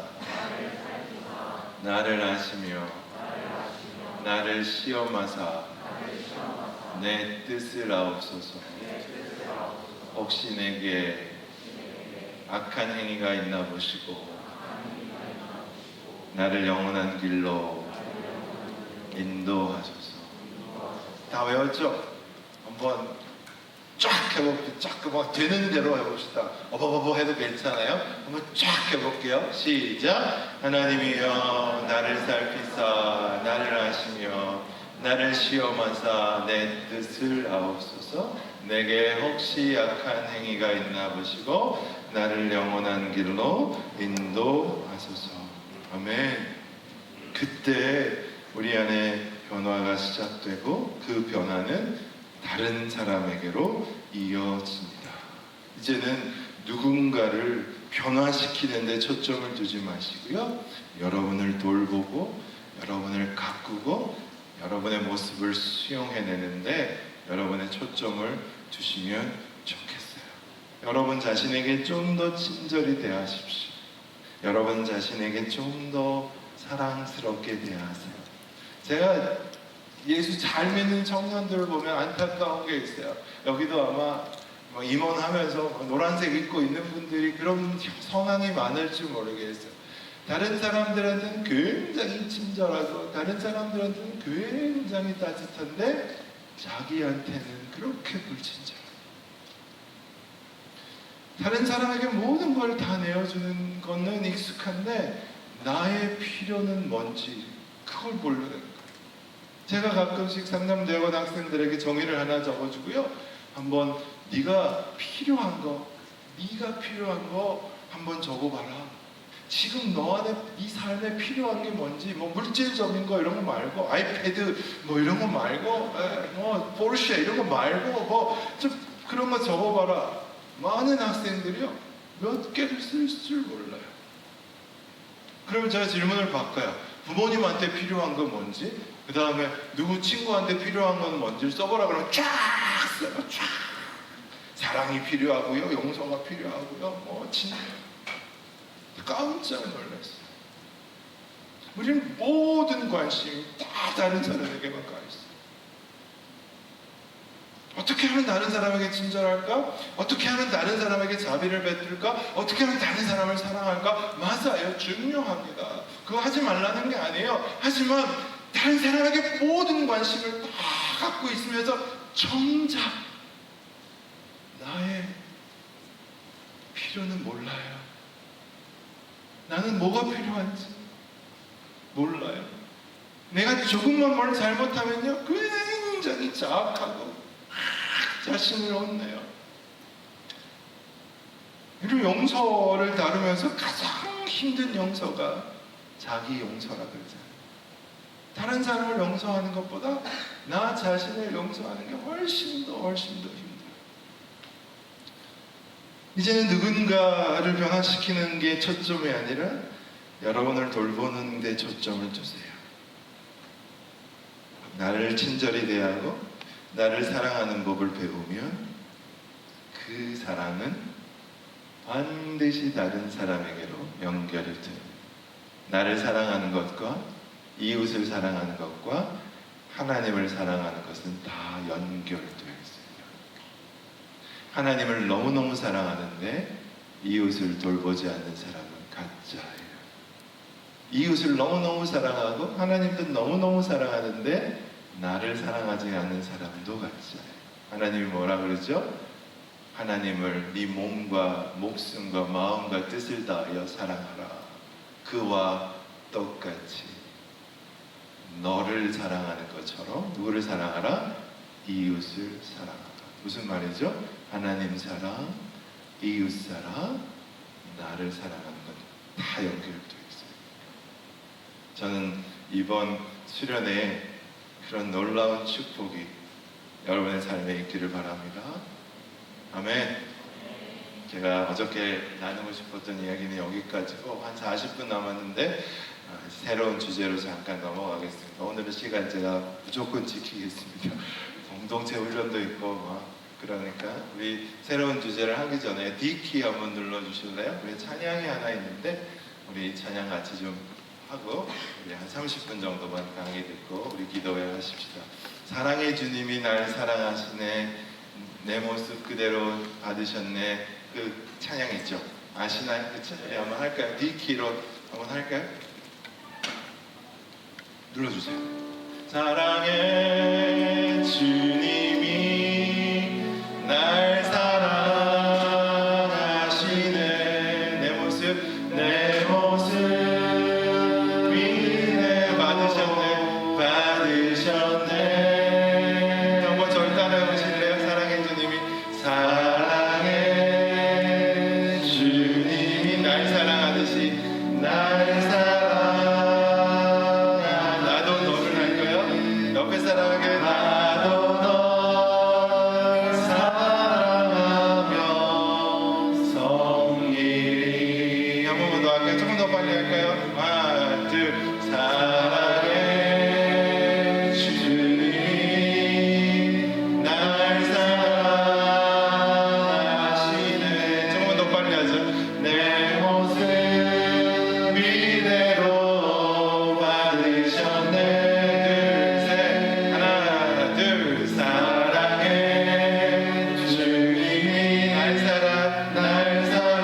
나를 아시며 나를 시험하사 내 뜻을 아옵소서. 혹시 내게 악한 행위가 있나 보시고 나를 영원한 길로 인도하소서. 다 외웠죠? 한번 쫙 해볼게요. 쫙 막 되는 대로 해봅시다. 어버버버 해도 괜찮아요? 한번 쫙 해볼게요. 시작. 하나님이여 나를 살피사 나를 아시며 나를 시험하사 내 뜻을 아옵소서. 내게 혹시 악한 행위가 있나 보시고 나를 영원한 길로 인도하소서. 아멘. 그때 우리 안에 변화가 시작되고 그 변화는 다른 사람에게로 이어집니다. 이제는 누군가를 변화시키는 데 초점을 두지 마시고요. 여러분을 돌보고 여러분을 가꾸고 여러분의 모습을 수용해내는데 여러분의 초점을 두시면 좋겠어요. 여러분 자신에게 좀 더 친절히 대하십시오. 여러분 자신에게 좀 더 사랑스럽게 대하세요. 제가 예수 잘 믿는 청년들을 보면 안타까운 게 있어요. 여기도 아마 임원하면서 노란색 입고 있는 분들이 그런 성향이 많을지 모르겠어요. 다른 사람들한테는 굉장히 친절하고 다른 사람들한테는 굉장히 따뜻한데 자기한테는 그렇게 불친절해요. 다른 사람에게 모든 걸 다 내어주는 거는 익숙한데 나의 필요는 뭔지 그걸 모르는 거예요. 제가 가끔씩 상담대학원 학생들에게 정의를 하나 적어주고요. 한번 네가 필요한 거 한번 적어봐라. 지금 너 안에 이 삶에 필요한 게 뭔지 뭐 물질적인 거 이런 거 말고 아이패드 뭐 이런 거 말고 뭐 포르쉐 이런 거 말고 뭐 좀 그런 거 적어봐라. 많은 학생들이요 몇 개를 쓸 줄 몰라요. 그러면 제가 질문을 바꿔요. 부모님한테 필요한 건 뭔지, 그 다음에 누구 친구한테 필요한 건 뭔지를 써보라 그러면 쫙 써요. 쫙. 사랑이 필요하고요, 용서가 필요하고요, 뭐 진짜 깜짝 놀랐어요. 우리는 모든 관심이 다 다른 사람에게만 가 있어요. 어떻게 하면 다른 사람에게 친절할까? 어떻게 하면 다른 사람에게 자비를 베풀까? 어떻게 하면 다른 사람을 사랑할까? 맞아요. 중요합니다. 그거 하지 말라는 게 아니에요. 하지만 다른 사람에게 모든 관심을 다 갖고 있으면서 정작 나의 필요는 몰라요. 나는 뭐가 필요한지 몰라요. 내가 조금만 뭘 잘못하면요 굉장히 자학하고 자신을 혼내요. 이런 용서를 다루면서 가장 힘든 용서가 자기 용서라 그러잖아요. 다른 사람을 용서하는 것보다 나 자신을 용서하는 게 훨씬 더 힘들어요. 이제는 누군가를 변화시키는 게 초점이 아니라 여러분을 돌보는 데 초점을 두세요. 나를 친절히 대하고 나를 사랑하는 법을 배우면 그 사랑은 반드시 다른 사람에게로 연결이 됩니다. 나를 사랑하는 것과 이웃을 사랑하는 것과 하나님을 사랑하는 것은 다 연결되어 있습니다. 하나님을 너무너무 사랑하는데 이웃을 돌보지 않는 사람은 가짜예요. 이웃을 너무너무 사랑하고 하나님도 너무너무 사랑하는데 나를 사랑하지 않는 사람도 가짜예요. 하나님이 뭐라 그러죠? 하나님을 네 몸과 목숨과 마음과 뜻을 다하여 사랑하라. 그와 똑같이 너를 사랑하는 것처럼 누구를 사랑하라? 이웃을 사랑하라. 무슨 말이죠? 하나님 사랑, 이웃 사랑, 나를 사랑하는 것 다 연결되어 있어요. 저는 이번 수련회에 그런 놀라운 축복이 여러분의 삶에 있기를 바랍니다. 아멘. 제가 어저께 나누고 싶었던 이야기는 여기까지고 한 40분 남았는데 새로운 주제로 잠깐 넘어가겠습니다. 오늘의 시간 제가 무조건 지키겠습니다. 공동체 훈련도 있고 막 그러니까 우리 새로운 주제를 하기 전에 D키 한번 눌러주실래요? 우리 찬양이 하나 있는데 우리 찬양 같이 좀 하고 우리 한 30분 정도만 강의 듣고 우리 기도회 하십시다. 사랑의 주님이 날 사랑하시네, 내 모습 그대로 받으셨네. 그 찬양 있죠? 아시나요? 그쵸? 네, 한번 할까요? D키로 한번 할까요? 눌러주세요. 사랑의 주님이 날 사랑하시네, 내 모습 위에 받으셨네. 한번 저를 따라해 보실래요? 사랑의 주님이 날 사랑하듯이 날 나도 너를 할까요? 옆에 사랑하게 나도 널 사랑하며 성일이. 한 번만 더 할까요? 조금 더 빨리 할까요? 하나 둘. 사랑의 주님이 날 사랑하시네. 조금만 더 빨리 하죠. 내 모습 이대로 받으셨네. 둘, 셋. 하나, 둘. 사랑의 주님이 날 사랑.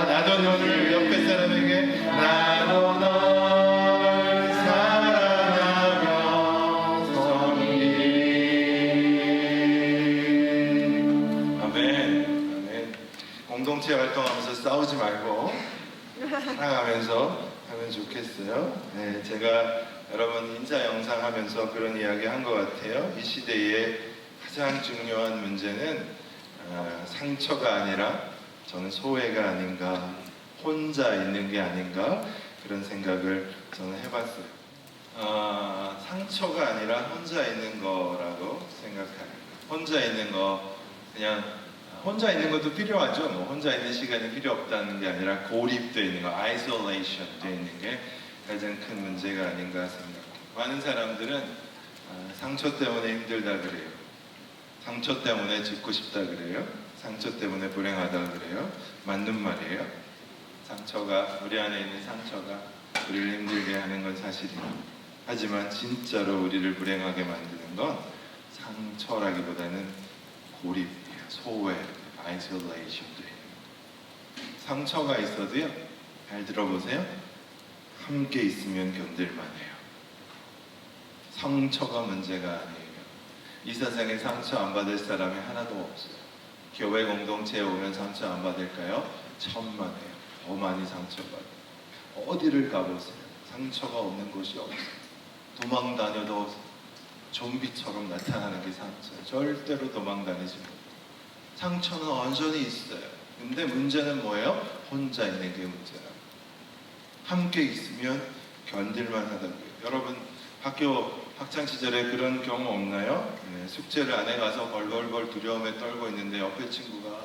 나도 너를 옆에 사람에게 나도 널 사랑하며 성일이. 아멘. 아멘. 공동체 활동하면서 싸우지 말고 사랑하면서 하면 좋겠어요. 네, 제가 여러분 인사 영상 하면서 그런 이야기 한 것 같아요. 이 시대에 가장 중요한 문제는 상처가 아니라 저는 소외가 아닌가, 혼자 있는 게 아닌가 그런 생각을 저는 해봤어요. 상처가 아니라 혼자 있는 거라고 생각합니다. 혼자 있는 거 그냥 혼자 있는 것도 필요하죠. 뭐 혼자 있는 시간이 필요 없다는 게 아니라 고립되어 있는 거, 아이솔레이션 되어 있는 게 가장 큰 문제가 아닌가 생각합니다. 많은 사람들은 상처 때문에 힘들다 그래요. 상처 때문에 죽고 싶다 그래요. 상처 때문에 불행하다 그래요. 맞는 말이에요. 상처가 우리 안에 있는 상처가 우리를 힘들게 하는 건 사실이에요. 하지만 진짜로 우리를 불행하게 만드는 건 상처라기보다는 고립이에요. 소외, 아이솔레이션도 있는. 상처가 있어도요, 잘 들어보세요. 함께 있으면 견딜만해요. 상처가 문제가 아니에요. 이 세상에 상처 안 받을 사람이 하나도 없어요. 교회 공동체에 오면 상처 안 받을까요? 천만에요. 더 많이 상처받아요. 어디를 가보세요. 상처가 없는 곳이 없어요. 도망 다녀도 좀비처럼 나타나는 게 상처예요. 절대로 도망 다니지 못해요. 상처는 완전히 있어요. 근데 문제는 뭐예요? 혼자 있는 게 문제예요. 함께 있으면 견딜만 하다고요. 여러분 학교 학창시절에 그런 경험 없나요? 네, 숙제를 안 해가서 벌벌벌 두려움에 떨고 있는데 옆에 친구가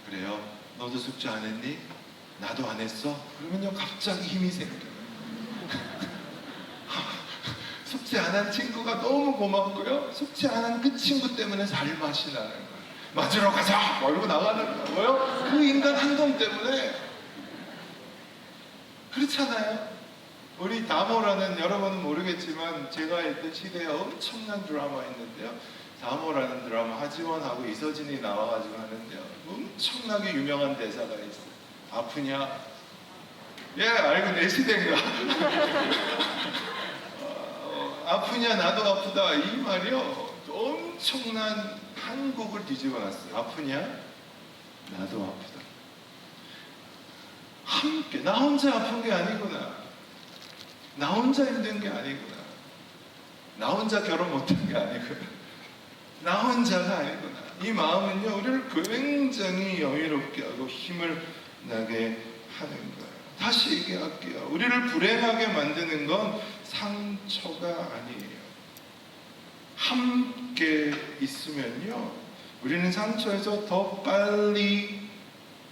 그래요. 너도 숙제 안 했니? 나도 안 했어? 그러면요 갑자기 힘이 생겨요. 숙제 안 한 친구가 너무 고맙고요. 숙제 안 한 그 친구 때문에 살맛이 나는 거예요. 맞으러 가자! 멀고 나가는 거예요. 그 인간 행동 때문에 그렇잖아요. 우리 다모라는, 여러분은 모르겠지만 제가 있던 시대에 엄청난 드라마 있는데요. 다모라는 드라마 하지원하고 이서진이 나와가지고 하는데요. 엄청나게 유명한 대사가 있어요. 아프냐? 예, 알고 내 시대인가? 아프냐? 나도 아프다. 이 말이요. 엄청난 한국을 뒤집어 놨어요. 아프냐? 나도 아프다. 함께, 나 혼자 아픈 게 아니구나. 나 혼자 힘든 게 아니구나. 나 혼자 결혼 못한 게 아니구나. 나 혼자가 아니구나. 이 마음은요, 우리를 굉장히 여유롭게 하고 힘을 나게 하는 거예요. 다시 얘기할게요. 우리를 불행하게 만드는 건 상처가 아니에요. 함께 있으면요, 우리는 상처에서 더 빨리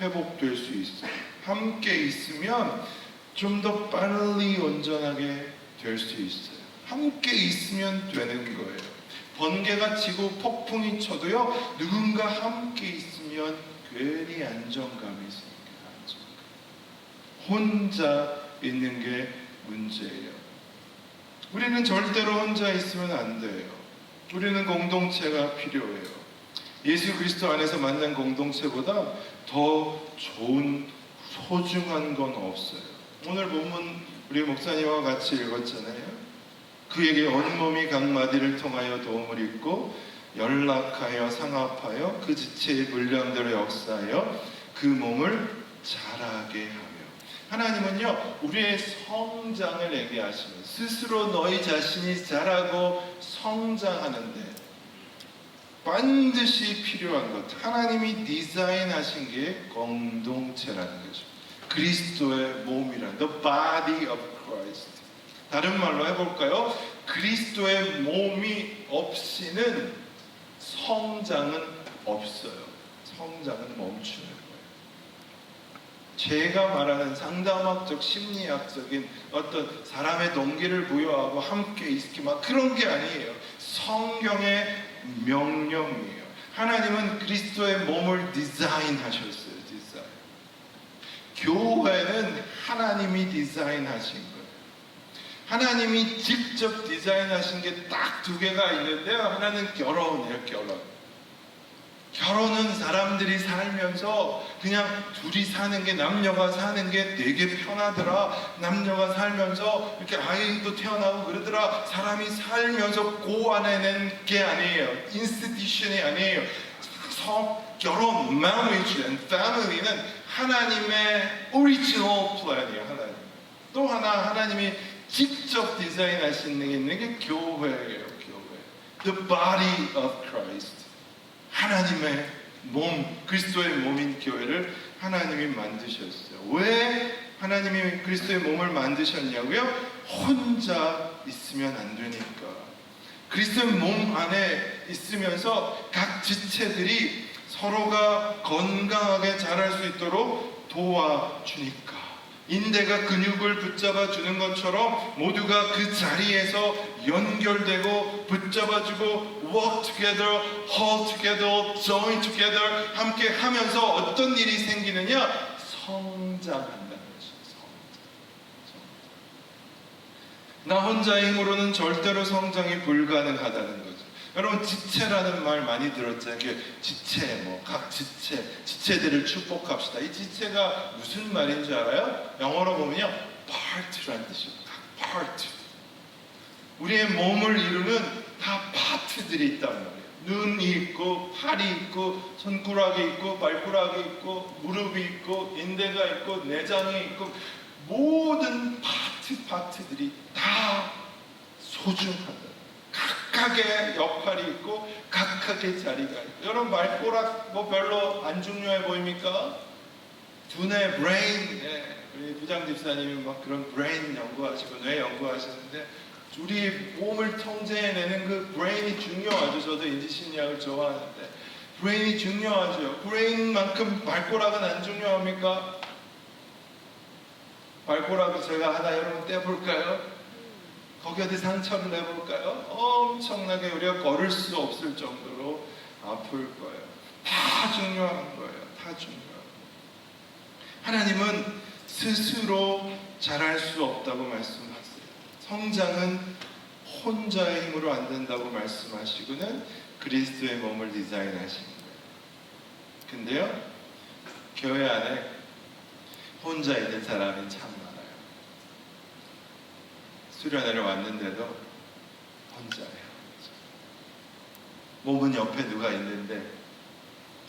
회복될 수 있어요. 함께 있으면 좀 더 빨리 온전하게 될 수 있어요. 함께 있으면 되는 거예요. 번개가 치고 폭풍이 쳐도요, 누군가 함께 있으면 괜히 안정감이 생겨요. 안정감. 혼자 있는 게 문제예요. 우리는 절대로 혼자 있으면 안 돼요. 우리는 공동체가 필요해요. 예수 그리스도 안에서 만난 공동체보다 더 좋은, 소중한 건 없어요. 오늘 본문 우리 목사님과 같이 읽었잖아요. 그에게 온몸이 각 마디를 통하여 도움을 입고 연락하여 상합하여 그 지체의 분량대로 역사하여 그 몸을 자라게 하며. 하나님은요, 우리의 성장을 얘기하시면 스스로 너희 자신이 자라고 성장하는데 반드시 필요한 것, 하나님이 디자인하신 게 공동체라는 거죠. 그리스도의 몸이란, the body of Christ. 다른 말로 해볼까요? 그리스도의 몸이 없이는 성장은 없어요. 성장은 멈추는 거예요. 제가 말하는 상담학적, 심리학적인 어떤 사람의 동기를 부여하고 함께 있기 막 그런 게 아니에요. 성경의 명령이에요. 하나님은 그리스도의 몸을 디자인하셨어요. 디자인. 교회는 하나님이 디자인하신 거예요. 하나님이 직접 디자인하신 게 딱 두 개가 있는데요. 하나는 결혼이에요. 결혼. 결혼은 사람들이 살면서 그냥 둘이 사는 게, 남녀가 사는 게 되게 편하더라. 남녀가 살면서 이렇게 아이도 태어나고 그러더라. 사람이 살면서 고안해낸 게 아니에요. 인스티튜션이 아니에요. 결혼, marriage and family는 하나님의 오리지널 플랜이에요. 하나님. 또 하나 하나님이 직접 디자인하시는 게 교회예요. 교회. The body of Christ. 하나님의 몸, 그리스도의 몸인 교회를 하나님이 만드셨어요. 왜 하나님이 그리스도의 몸을 만드셨냐고요? 혼자 있으면 안 되니까. 그리스도의 몸 안에 있으면서 각 지체들이 서로가 건강하게 자랄 수 있도록 도와주니까. 인대가 근육을 붙잡아 주는 것처럼 모두가 그 자리에서 연결되고 붙잡아주고 walk together, hold together, join together 함께 하면서 어떤 일이 생기느냐? 성장한다는 것이죠. 나 혼자의 힘으로는 절대로 성장이 불가능하다는 거죠. 여러분, 지체라는 말 많이 들었잖아요. 지체, 각 지체들을 축복합시다. 이 지체가 무슨 말인 줄 알아요? 영어로 보면요, part라는 뜻이에요. 각 part. 우리의 몸을 이루는 다 파트들이 있단 말이에요. 눈이 있고, 팔이 있고, 손가락이 있고, 발가락이 있고, 무릎이 있고, 인대가 있고, 내장이 있고, 모든 파트들이 다 소중하다. 각각의 역할이 있고 각각의 자리가 있고. 여러분, 발가락 별로 안 중요해 보입니까? 두뇌, 브레인, 우리 부장 집사님이 막 그런 브레인 연구하시고 뇌 연구하시는데 우리 몸을 통제해내는 그 브레인이 중요하죠. 저도 인지심리학을 좋아하는데 브레인이 중요하죠. 브레인만큼 발가락은 안 중요합니까? 발가락을 제가 하나 여러분 떼볼까요? 거기 어디 상처를 내볼까요? 엄청나게 우리가 걸을 수 없을 정도로 아플 거예요. 다 중요한 거예요. 다 중요한 거예요. 하나님은 스스로 잘할 수 없다고 말씀하세요. 성장은 혼자의 힘으로 안 된다고 말씀하시고는 그리스도의 몸을 디자인하신 거예요. 근데요, 교회 안에 혼자 있는 사람이 참 많아요. 수련회를 왔는데도 혼자예요. 몸은 옆에 누가 있는데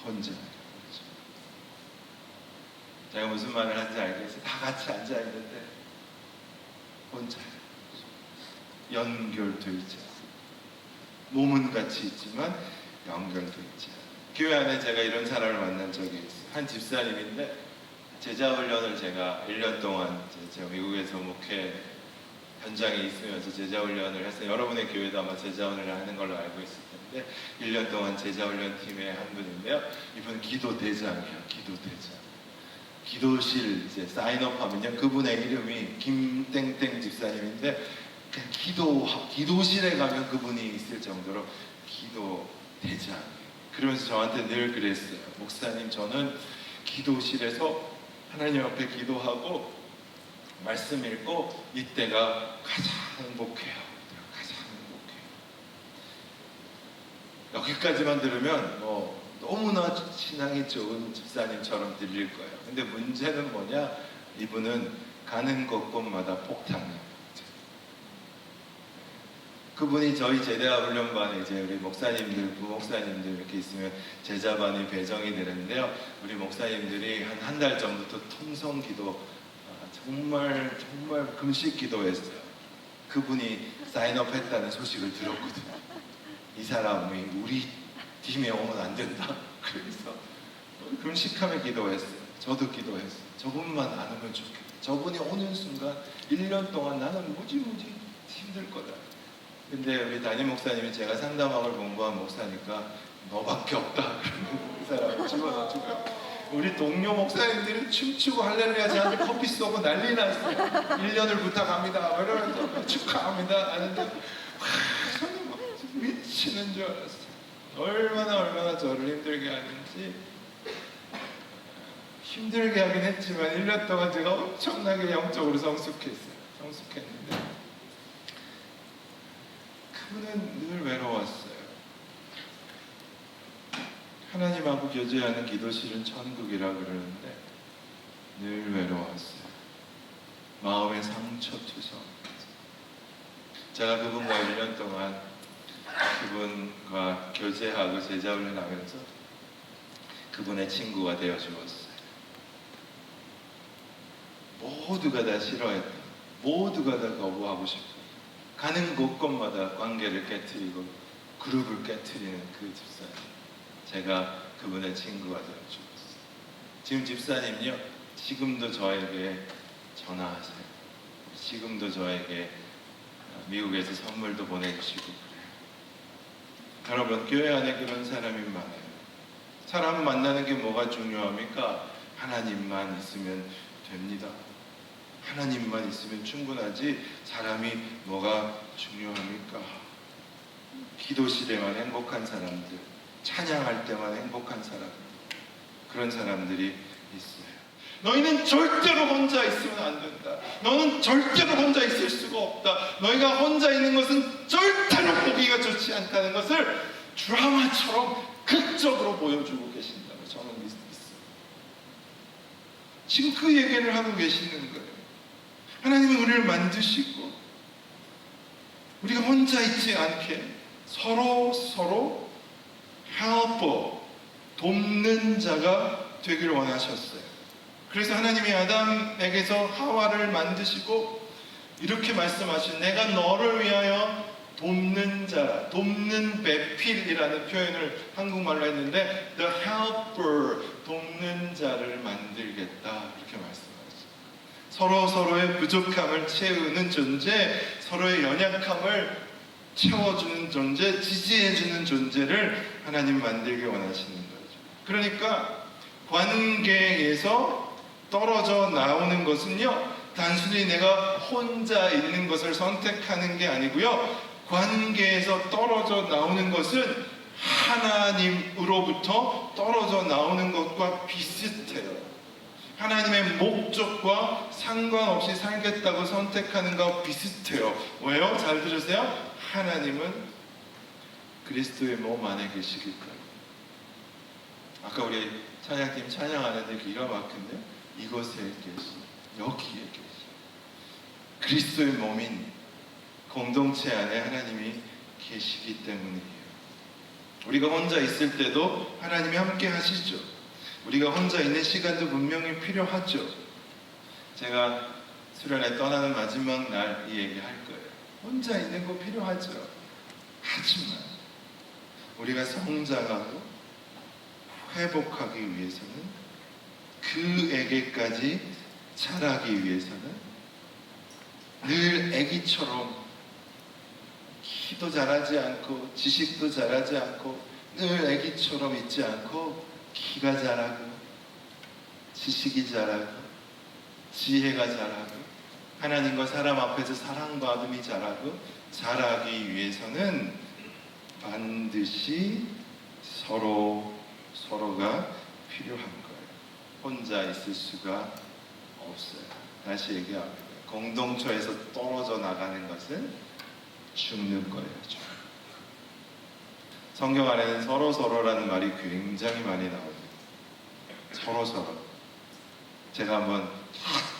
혼자예요. 제가 무슨 말을 하는지 알겠어요? 다 같이 앉아있는데 혼자예요. 연결되어 있지 않아요. 몸은 같이 있지만 연결되어 있지 않아요. 교회 안에 제가 이런 사람을 만난 적이 있어요. 한 집사님인데 제자훈련을 제가 1년 동안 제가 미국에서 목회 현장에 있으면서 제자훈련을 했어요. 여러분의 교회도 아마 제자훈련을 하는 걸로 알고 있을 텐데 1년 동안 제자훈련 팀의 한 분인데요. 이분은 기도대장이에요. 기도대장. 기도실 이제 사인업하면요, 그분의 이름이 김땡땡 집사님인데 그냥 기도실에 가면 그분이 있을 정도로 기도대장이에요. 그러면서 저한테 늘 그랬어요. 목사님, 저는 기도실에서 하나님 앞에 기도하고 말씀 읽고 이때가 가장 행복해요. 가장 행복해요. 여기까지만 들으면 너무나 신앙이 좋은 집사님처럼 들릴 거예요. 근데 문제는 뭐냐? 이분은 가는 곳곳마다 폭탄이에요. 그분이 저희 제대훈련반에 이제 우리 목사님들, 부목사님들 이렇게 있으면 제자반이 배정이 되는데요. 우리 목사님들이 한 달 전부터 통성기도, 정말 금식 기도했어요. 그분이 사인업했다는 소식을 들었거든요. 이 사람이 우리 팀에 오면 안 된다. 그래서 금식하며 기도했어요. 저도 기도했어요. 저분만 안 오면 좋겠다. 저분이 오는 순간 1년 동안 나는 무지무지 힘들 거다. 근데 우리 담임 목사님이 제가 상담학을 공부한 목사니까 너밖에 없다. 그 사람을 집어넣어주고요. 우리 동료 목사님들은 춤추고 할렐루야 저한테 커피 쏘고 난리 났어요. 1년을 부탁합니다. 이러면서 축하합니다. 하는데 저는 막 미치는 줄 알았어요. 얼마나 저를 힘들게 하는지. 힘들게 하긴 했지만 1년 동안 제가 엄청나게 영적으로 성숙했는데 그분은 늘 외로웠어요. 하나님하고 교제하는 기도실은 천국이라 그러는데 늘 외로웠어요. 마음의 상처투성. 제가 그분과 1년 동안 그분과 교제하고 제자훈련하면서 그분의 친구가 되어 주었어요. 모두가 다 싫어했다. 모두가 다 거부하고 싶다. 가는 곳곳마다 관계를 깨트리고 그룹을 깨트리는 그 집사님. 제가 그분의 친구가 되어 주었어요. 지금 집사님요, 지금도 저에게 전화하세요. 지금도 저에게 미국에서 선물도 보내주시고 그래요. 여러분, 교회 안에 그런 사람이 많아요. 사람 만나는 게 뭐가 중요합니까? 하나님만 있으면 됩니다. 하나님만 있으면 충분하지 사람이 뭐가 중요합니까? 기도실에만 행복한 사람들, 찬양할 때만 행복한 사람들, 그런 사람들이 있어요. 너희는 절대로 혼자 있으면 안 된다. 너는 절대로 혼자 있을 수가 없다. 너희가 혼자 있는 것은 절대로 보기가 좋지 않다는 것을 드라마처럼 극적으로 보여주고 계신다고 저는 믿습니다. 지금 그 얘기를 하고 계시는 거예요. 하나님은 우리를 만드시고 우리가 혼자 있지 않게 서로 helper, 돕는 자가 되기를 원하셨어요. 그래서 하나님이 아담에게서 하와를 만드시고 이렇게 말씀하신, 내가 너를 위하여 돕는 자, 돕는 배필이라는 표현을 한국말로 했는데 the helper, 돕는 자를 만들겠다, 이렇게 말씀하셨어요. 서로의 부족함을 채우는 존재, 서로의 연약함을 채워주는 존재, 지지해주는 존재를 하나님 만들기 원하시는 거죠. 그러니까 관계에서 떨어져 나오는 것은요, 단순히 내가 혼자 있는 것을 선택하는 게 아니고요, 관계에서 떨어져 나오는 것은 하나님으로부터 떨어져 나오는 것과 비슷해요. 하나님의 목적과 상관없이 살겠다고 선택하는 것과 비슷해요. 왜요? 잘 들으세요. 하나님은 그리스도의 몸 안에 계시길 거예요. 아까 우리 찬양팀 찬양하는데 기가 막힌데 이곳에 계시, 여기에 계시. 그리스도의 몸인 공동체 안에 하나님이 계시기 때문이에요. 우리가 혼자 있을 때도 하나님이 함께 하시죠. 우리가 혼자 있는 시간도 분명히 필요하죠. 제가 수련회 떠나는 마지막 날 이 얘기 할 거예요. 혼자 있는 거 필요하죠. 하지만 우리가 성장하고 회복하기 위해서는, 그에게까지 자라기 위해서는 늘 아기처럼 키도 자라지 않고 지식도 자라지 않고 늘 아기처럼 있지 않고 키가 자라고 지식이 자라고 지혜가 자라고 하나님과 사람 앞에서 사랑받음이 자라기 위해서는 반드시 서로가 필요한 거예요. 혼자 있을 수가 없어요. 다시 얘기합니다. 공동체에서 떨어져 나가는 것은 죽는 거예요. 성경 안에는 서로라는 말이 굉장히 많이 나옵니다. 서로. 제가 한번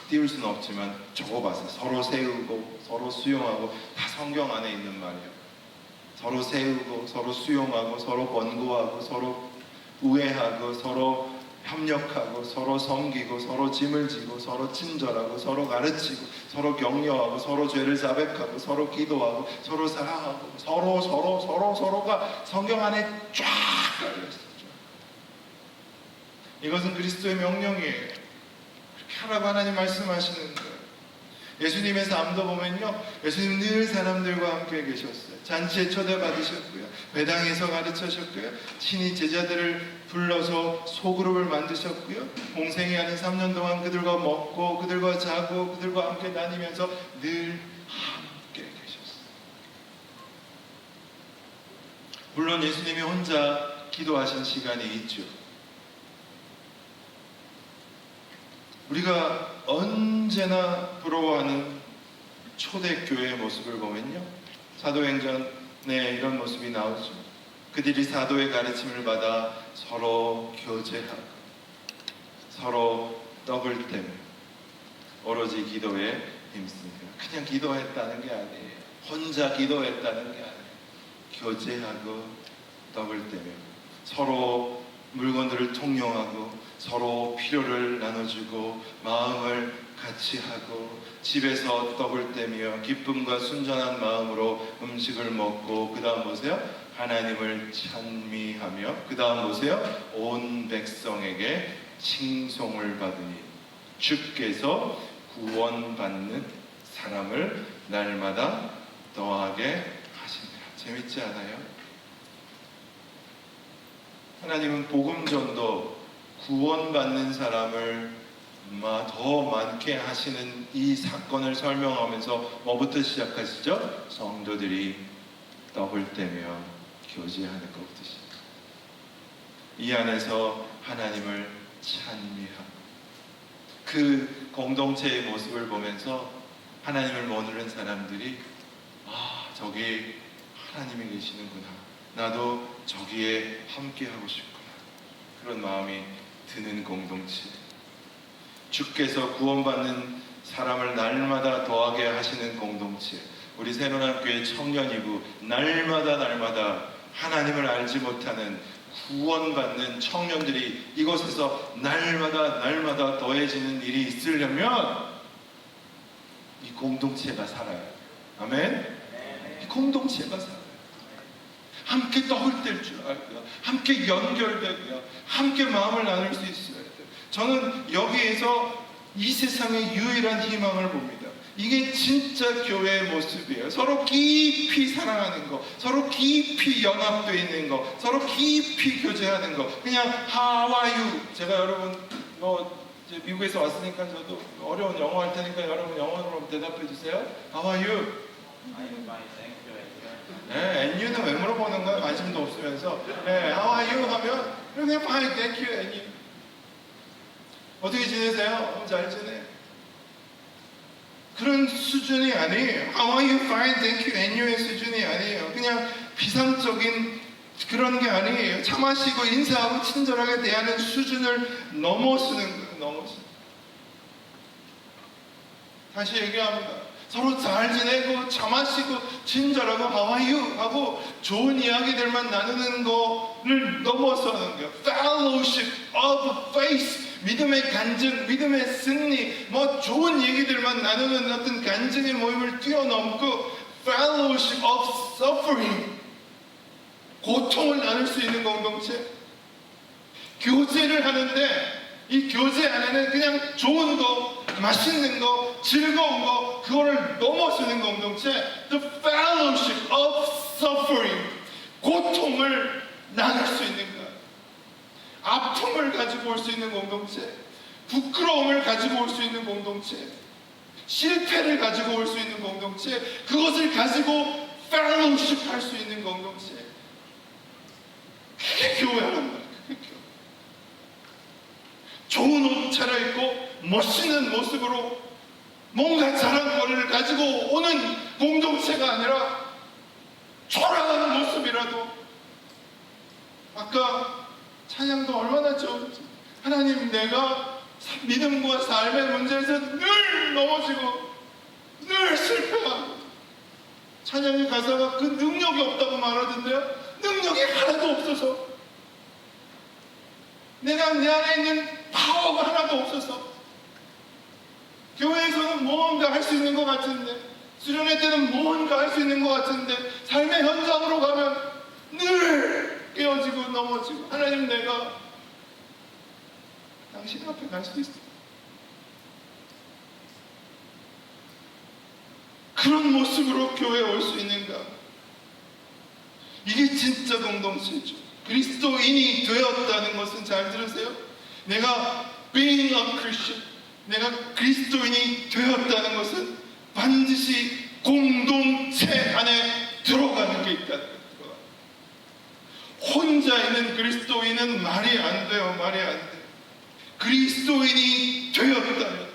띄울 수는 없지만 적어봤어요. 서로 세우고 서로 수용하고, 다 성경 안에 있는 말이에요. 서로 세우고 서로 수용하고 서로 권고하고 서로 우애하고 서로 협력하고 서로 섬기고 서로 짐을 지고 서로 친절하고 서로 가르치고 서로 격려하고 서로 죄를 자백하고 서로 기도하고 서로 사랑하고 서로가 성경 안에 쫙 깔려있어요. 이것은 그리스도의 명령이에요. 그렇게 하라고 하나님 말씀하시는 거예요. 예수님의 삶도 보면요, 예수님 늘 사람들과 함께 계셨어요. 잔치에 초대받으셨고요, 배당에서 가르치셨고요, 친히 제자들을 불러서 소그룹을 만드셨고요, 공생이 아닌 3년 동안 그들과 먹고 그들과 자고 그들과 함께 다니면서 늘 함께 계셨어요. 물론 예수님이 혼자 기도하신 시간이 있죠. 우리가 언제나 부러워하는 초대교회의 모습을 보면요, 사도행전에 이런 모습이 나오죠. 그들이 사도의 가르침을 받아 서로 교제하고 서로 떡을 떼며 오로지 기도에 힘씁니다. 그냥 기도했다는 게 아니에요. 혼자 기도했다는 게 아니에요. 교제하고 떡을 떼며 서로 물건들을 통용하고 서로 필요를 나눠주고 마음을 같이 하고 집에서 떡을 떼며 기쁨과 순전한 마음으로 음식을 먹고, 그 다음 보세요, 하나님을 찬미하며, 그 다음 보세요, 온 백성에게 칭송을 받으니 주께서 구원받는 사람을 날마다 더하게 하시니라. 재밌지 않아요? 하나님은 복음전도 구원받는 사람을 더 많게 하시는 이 사건을 설명하면서 뭐부터 시작하시죠? 성도들이 떡을 떼며 교제하는 것부터 시작합니다. 이 안에서 하나님을 찬미하고 그 공동체의 모습을 보면서 하나님을 모르는 사람들이 저기 하나님이 계시는구나, 나도 저기에 함께하고 싶구나, 그런 마음이 드는 공동체. 주께서 구원받는 사람을 날마다 더하게 하시는 공동체. 우리 새로운교회 청년이고 날마다 하나님을 알지 못하는 구원받는 청년들이 이곳에서 날마다 더해지는 일이 있으려면 이 공동체가 살아요. 아멘? 이 공동체가 살아요. 함께 떡을 뗄 줄 알고요, 함께 연결되고요, 함께 마음을 나눌 수 있어야 돼요. 저는 여기에서 이 세상의 유일한 희망을 봅니다. 이게 진짜 교회의 모습이에요. 서로 깊이 사랑하는 거, 서로 깊이 연합되어 있는 거, 서로 깊이 교제하는 거. 그냥 How are you? 제가 여러분 이제 미국에서 왔으니까 저도 어려운 영어 할 테니까 여러분 영어로 대답해 주세요. How are you? 네, and you는 왜 물어보는 거야? 관심도 없으면서. 네, how are you 하면 그냥 fine, thank you, and you. 어떻게 지내세요? 잘 지내. 그런 수준이 아니에요. How are you? Fine, thank you. And you의 수준이 아니에요. 그냥 비상적인 그런 게 아니에요. 차 마시고 인사하고 친절하게 대하는 수준을 넘어서는 거예요. 넘어서는. 다시 얘기합니다. 서로 잘 지내고 차 마시고 친절하고 How are you? 하고 좋은 이야기들만 나누는 거를 넘어서는 거예요. Fellowship of faith. 믿음의 간증, 믿음의 승리, 뭐 좋은 얘기들만 나누는 어떤 간증의 모임을 뛰어넘고 Fellowship of suffering. 고통을 나눌 수 있는 공동체. 교제를 하는데 이 교제 안에는 그냥 좋은 거, 맛있는 거, 즐거운 거, 그거를 넘어서는 공동체. The fellowship of suffering. 고통을 나눌 수 있는 것. 아픔을 가지고 올 수 있는 공동체. 부끄러움을 가지고 올 수 있는 공동체. 실패를 가지고 올 수 있는 공동체. 그것을 가지고 fellowship 할 수 있는 공동체. 그게 교회란 말이에요. 그게 교회. 좋은 옷 차려입고 멋있는 모습으로 뭔가 자랑거리를 가지고 오는 공동체가 아니라 초라한 모습이라도 아까 찬양도 얼마나 좋은지 하나님 내가 믿음과 삶의 문제에서 늘 넘어지고 늘 실패하고 찬양의 가사가 그 능력이 없다고 말하던데요. 능력이 하나도 없어서 내가 내 안에 있는 파워가 하나도 없어서 교회에서는 뭔가 할 수 있는 것 같은데 수련회 때는 뭔가 할 수 있는 것 같은데 삶의 현장으로 가면 늘 깨어지고 넘어지고 하나님 내가 당신 앞에 갈 수 있어. 그런 모습으로 교회에 올 수 있는가? 이게 진짜 공동체죠. 그리스도인이 되었다는 것은 잘 들으세요. 내가 being a Christian, 내가 그리스도인이 되었다는 것은 반드시 공동체 안에 들어가는 게 있다는 거예요. 혼자 있는 그리스도인은 말이 안 돼요. 말이 안 돼요. 그리스도인이 되었다면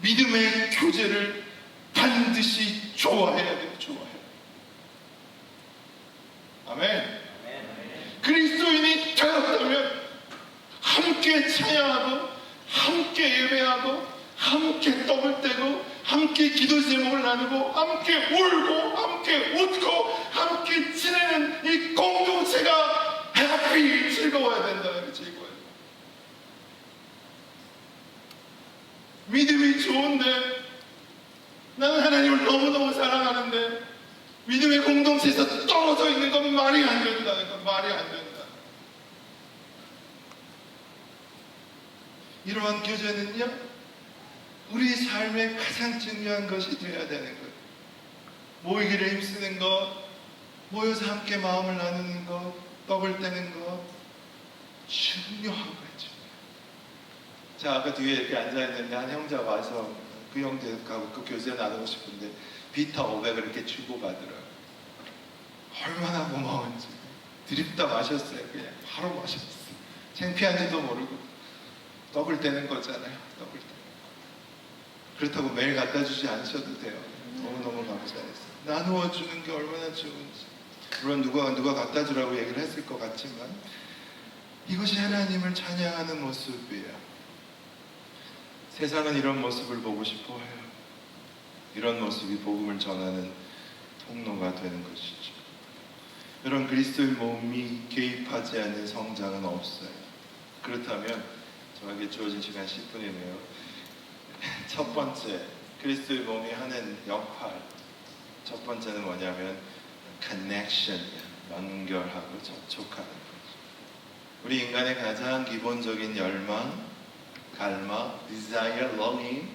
믿음의 교제를 반드시 좋아해야 돼요. 좋아해야 돼요. 아멘. 그리스도인이 되었다면 함께 찬양하고 함께 예배하고 함께 떡을 떼고 함께 기도 제목을 나누고 함께 울고 함께 웃고 함께 지내는 이 공동체가 해피 즐거워야 된다는 게 즐거워요. 믿음이 좋은데 나는 하나님을 너무너무 사랑하는데 믿음의 공동체에서 떨어져 있는 건 말이 안 된다는 건 말이 안 된다. 이러한 교제는요, 우리 삶의 가장 중요한 것이 되어야 되는 거예요. 모이기를 힘쓰는 것, 모여서 함께 마음을 나누는 것, 떡을 떼는 것, 중요한 거죠. 자, 아까 뒤에 이렇게 앉아있는데 한 형제가 와서 그 형제하고 그 교제 나누고 싶은데 비타 500을 이렇게 주고받으라고. 얼마나 고마운지. 드립다 마셨어요. 그냥 바로 마셨어요. 창피한지도 모르고. 떡을 떼는 거잖아요. 떡을 떼는 거. 그렇다고 매일 갖다 주지 않으셔도 돼요. 너무너무 감사했어요. 나누어 주는 게 얼마나 좋은지. 물론 누가 갖다 주라고 얘기를 했을 것 같지만 이것이 하나님을 찬양하는 모습이에요. 세상은 이런 모습을 보고 싶어 해요. 이런 모습이 복음을 전하는 통로가 되는 것이죠. 이런 그리스도의 몸이 개입하지 않는 성장은 없어요. 그렇다면 저에게 주어진 시간 10분이네요. 첫 번째, 그리스도의 몸이 하는 역할. 첫 번째는 뭐냐면 connection이야. 연결하고 접촉하는 거죠. 우리 인간의 가장 기본적인 열망, 갈망, desire, longing,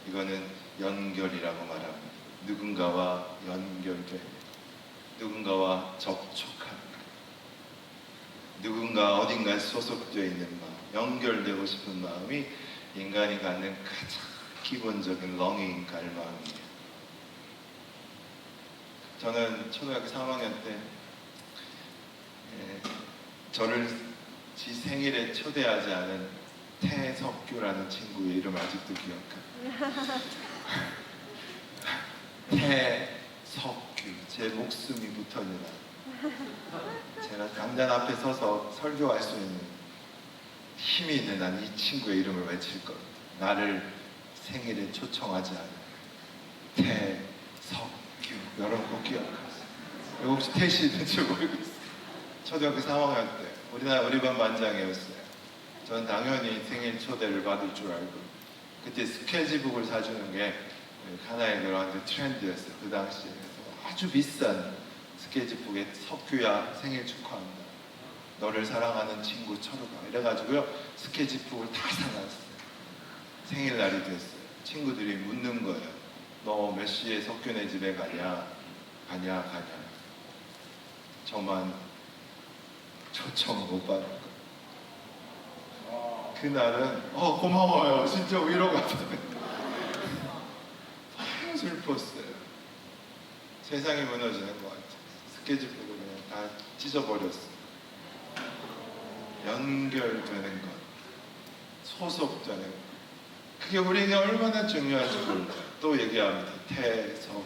이거는 연결이라고 말합니다. 누군가와 연결돼, 누군가와 접촉하는 것, 누군가 어딘가에 소속되어 있는 마음, 연결되고 싶은 마음이 인간이 갖는 가장 기본적인 longing, 갈망이에요. 저는 초등학교 3학년 때 저를 지 생일에 초대하지 않은 태석규라는 친구의 이름 아직도 기억합니다. 태석규, 제 목숨이 붙어있는 제가 강단 앞에 서서 설교할 수 있는 힘이 있는 난 이 친구의 이름을 외칠 겁니다. 나를 생일에 초청하지 않은 태석규. 여러분 꼭 기억하세요. 혹시 태시 있는지 모르겠어요. 초등학교 3학년 때 우리 반 반장이었어요. 저는 당연히 생일 초대를 받을 줄 알고 그때 스케치북을 사주는 게 하나의 그런 트렌드였어요. 그 당시에. 그래서 아주 비싼 스케치북에 석규야 생일 축하한다. 너를 사랑하는 친구 철우가 이래가지고요 스케치북을 다 사놨어요. 생일날이 됐어요. 친구들이 묻는 거예요. 너 몇 시에 석규네 집에 가냐? 가냐? 저만 초청 못 받은 거예요. 그날은 고마워요. 진짜 위로가 되네. 너무 슬펐어요. 세상이 무너지는 것 같아요. 스케치북을 그냥 다 찢어버렸어요. 연결되는 것, 소속되는 것, 그게 우리에게 얼마나 중요한지 몰라요. 또 얘기합니다. 태석규.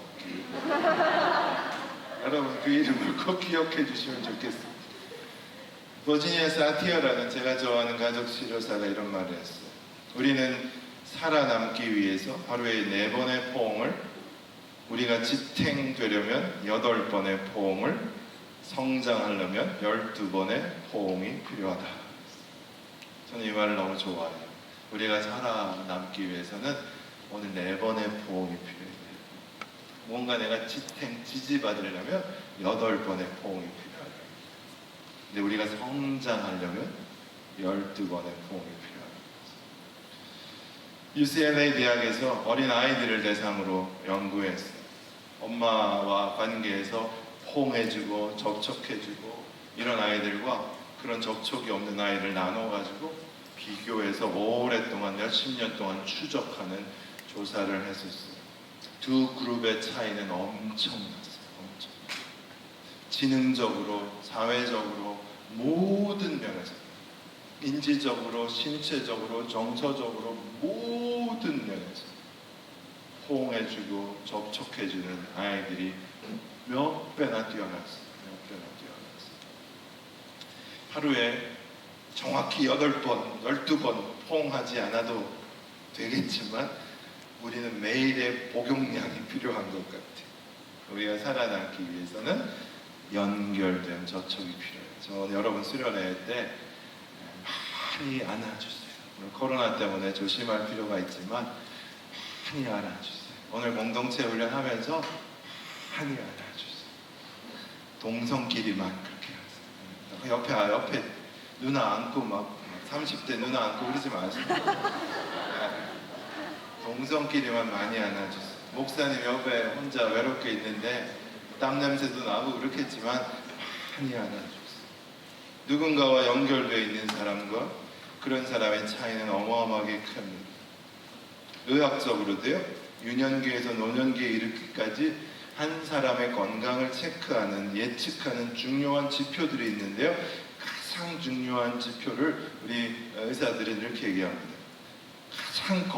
여러분 그 이름을 꼭 기억해 주시면 좋겠습니다. 버지니아 사티어라는 제가 좋아하는 가족 치료사가 이런 말을 했어요. 우리는 살아남기 위해서 하루에 4번의 포옹을, 우리가 지탱되려면 8번의 포옹을, 성장하려면 12번의 포옹이 필요하다. 저는 이 말을 너무 좋아해요. 우리가 살아남기 위해서는 오늘 4번의 포옹이 필요해요. 뭔가 내가 지지받으려면 8번의 포옹이 필요해요. 근데 우리가 성장하려면 12번의 포옹이 필요합니다. UCLA 대학에서 어린 아이들을 대상으로 연구했어요. 엄마와 관계에서 포옹해주고 접촉해주고 이런 아이들과 그런 접촉이 없는 아이를 나눠가지고 비교해서 오랫동안 몇십 년 동안 추적하는 조사를 했었어요. 두 그룹의 차이는 엄청났어요. 엄청. 지능적으로, 사회적으로, 모든 면에서 인지적으로, 신체적으로, 정서적으로 모든 면에서 포옹해주고 접촉해주는 아이들이 몇 배나 뛰어났어요. 하루에 정확히 8번, 12번 포옹하지 않아도 되겠지만 우리는 매일의 복용량이 필요한 것 같아요. 우리가 살아남기 위해서는 연결된 저촉이 필요해요. 저는 여러분 수련회 때 많이 안아주세요. 오늘 코로나 때문에 조심할 필요가 있지만 많이 안아주세요. 오늘 공동체 훈련하면서 많이 안아주세요. 동성끼리만 그렇게 하세요. 옆에 누나 안고 막 30대 누나 안고 그러지 마세요. 동성끼리만 많이 안아주세요. 목사님 옆에 혼자 외롭게 있는데 땀 냄새도 나고 그렇겠지만 많이 안아주세요. 누군가와 연결되어 있는 사람과 그런 사람의 차이는 어마어마하게 큽니다. 의학적으로도요, 유년기에서 노년기에 이르기까지 한 사람의 건강을 체크하는, 예측하는 중요한 지표들이 있는데요. 가장 중요한 지표를 우리 의사들은 이렇게 얘기합니다. 가장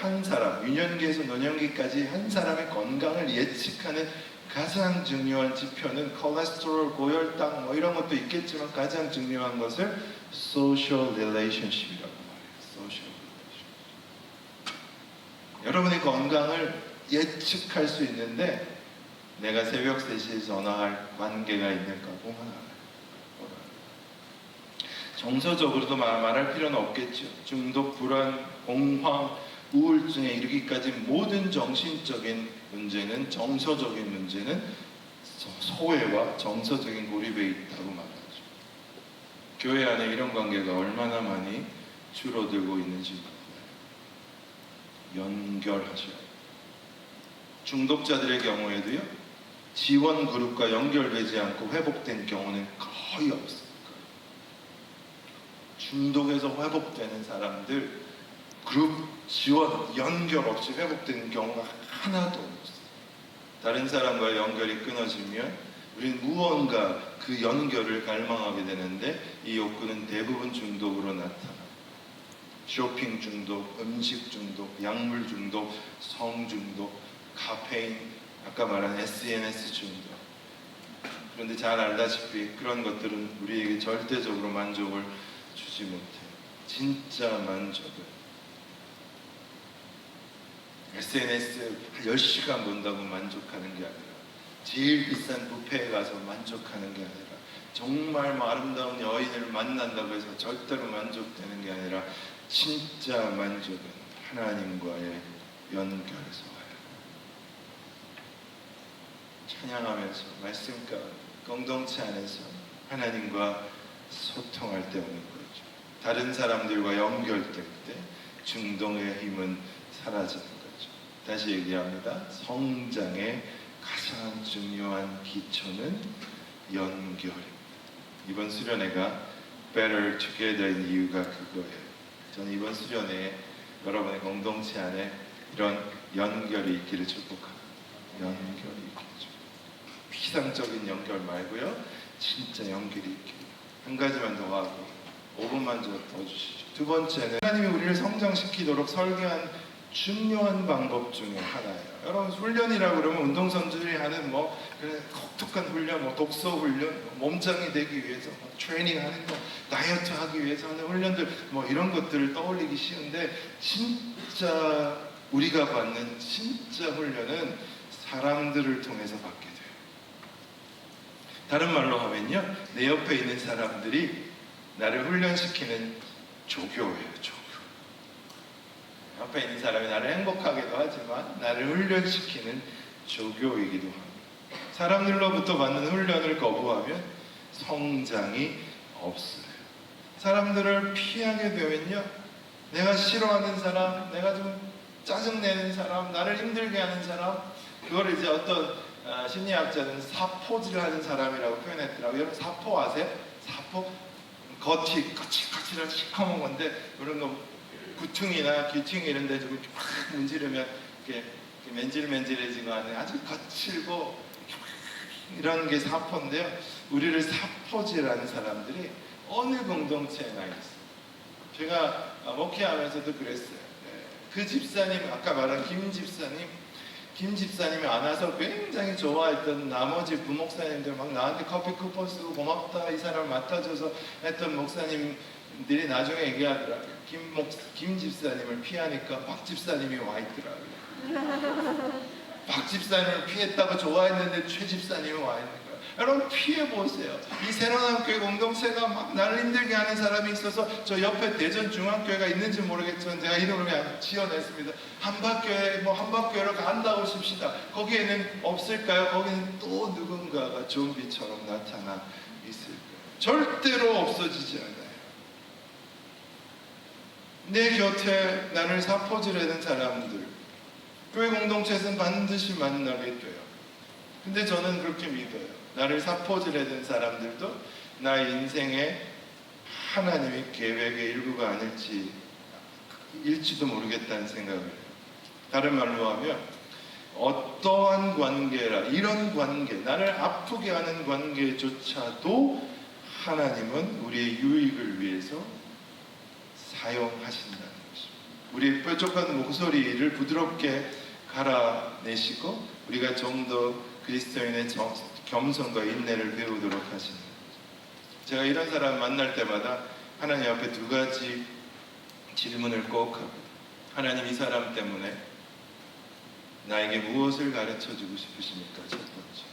한 사람, 유년기에서 노년기까지 한 사람의 건강을 예측하는 가장 중요한 지표는 콜레스테롤, 고혈당 뭐 이런 것도 있겠지만 가장 중요한 것을 social relationship이라고 말해요. social relationship. 여러분의 건강을 예측할 수 있는데 내가 새벽 3시에 전화할 관계가 있는가 보면 알아요. 정서적으로도 말할 필요는 없겠죠. 중독, 불안, 공황, 우울증에 이르기까지 모든 정신적인 문제는, 정서적인 문제는 소외와 정서적인 고립에 있다고 말하죠. 교회 안에 이런 관계가 얼마나 많이 줄어들고 있는지 연결하셔야 해요. 중독자들의 경우에도요, 지원 그룹과 연결되지 않고 회복된 경우는 거의 없어요. 중독에서 회복되는 사람들 그룹 지원 연결 없이 회복되는 경우가 하나도 없어요. 다른 사람과 연결이 끊어지면 우리는 무언가 그 연결을 갈망하게 되는데 이 욕구는 대부분 중독으로 나타나요. 쇼핑 중독, 음식 중독, 약물 중독, 성 중독, 카페인, 아까 말한 SNS 중독. 그런데 잘 알다시피 그런 것들은 우리에게 절대적으로 만족을 주지 못해요. 진짜 만족은 SNS 10시간 본다고 만족하는 게 아니라, 제일 비싼 뷔페에 가서 만족하는 게 아니라, 정말 아름다운 여인을 만난다고 해서 절대로 만족되는 게 아니라, 진짜 만족은 하나님과의 연결에서 와요. 찬양하면서, 말씀 가운데, 공동체 안에서 하나님과 소통할 때 오는 거죠. 다른 사람들과 연결될 때 중동의 힘은 사라지는 거죠. 다시 얘기합니다. 성장의 가장 중요한 기초는 연결입니다. 이번 수련회가 Better Together인 이유가 그거예요. 저는 이번 수련회에 여러분의 공동체 안에 이런 연결이 있기를 축복합니다. 연결이 있기를. 피상적인 연결 말고요, 진짜 연결이 있기를. 한 가지만 더 하고 5분만 더 주시죠. 두 번째는 하나님이 우리를 성장시키도록 설계한 중요한 방법 중에 하나예요. 여러분, 훈련이라고 그러면 운동선수들이 하는 그런 독특한 훈련, 독서 훈련, 몸짱이 되기 위해서 트레이닝하는 거, 다이어트 하기 위해서 하는 훈련들, 이런 것들을 떠올리기 쉬운데, 진짜 우리가 받는 진짜 훈련은 사람들을 통해서 받게 돼요. 다른 말로 하면요, 내 옆에 있는 사람들이 나를 훈련시키는 조교예요. 조교. 옆에 있는 사람이 나를 행복하게도 하지만 나를 훈련시키는 조교이기도 합니다. 사람들로부터 받는 훈련을 거부하면 성장이 없어요. 사람들을 피하게 되면요, 내가 싫어하는 사람, 내가 좀 짜증내는 사람, 나를 힘들게 하는 사람, 그걸 이제 어떤 심리학자는 사포질하는 사람이라고 표현했더라고요. 여러분, 사포 아세요? 사포? 겉이 거칠거칠한 시커먼 건데, 그런 거 구퉁이나 귀퉁이 이런 데 좀 막 문지르면 이렇게 맨질맨질해지고 하는 아주 거칠고 이런 게 사포인데요. 우리를 사포질하는 사람들이 어느 공동체에나 있어요. 제가 목회하면서도 그랬어요. 그 집사님, 아까 말한 김 집사님이 안 와서 굉장히 좋아했던 나머지 부목사님들 막 나한테 커피 쿠폰 쓰고 고맙다, 이 사람을 맡아줘서 했던 목사님들이 나중에 얘기하더라고요. 김 집사님을 피하니까 박 집사님이 와 있더라고요. 박 집사님을 피했다고 좋아했는데 최 집사님이 와 있는 거예요. 여러분, 피해보세요. 이 새로운 교회 공동체가 막 나를 힘들게 하는 사람이 있어서, 저 옆에 대전 중앙교회가 있는지 모르겠지만 제가 이름을 그냥 지어냈습니다. 한박교회, 한박교회로 간다고 칩시다. 거기에는 없을까요? 거기는 또 누군가가 좀비처럼 나타나 있을 거예요. 절대로 없어지지 않아요. 내 곁에 나를 사포질하는 사람들, 교회 공동체에서는 반드시 만나게 돼요. 근데 저는 그렇게 믿어요. 나를 사포질하는 사람들도 나의 인생에 하나님의 계획의 일부가 아닐지도 모르겠다는 생각을 해요. 다른 말로 하면, 어떠한 관계라, 이런 관계, 나를 아프게 하는 관계조차도 하나님은 우리의 유익을 위해서 사용하신다는 것입니다. 우리의 뾰족한 목소리를 부드럽게 갈아내시고 우리가 좀 더 그리스도인의 겸손과 인내를 배우도록 하시는 거죠. 제가 이런 사람 만날 때마다 하나님 앞에 두 가지 질문을 꼭 합니다. 하나님, 이 사람 때문에 나에게 무엇을 가르쳐주고 싶으십니까? 첫 번째.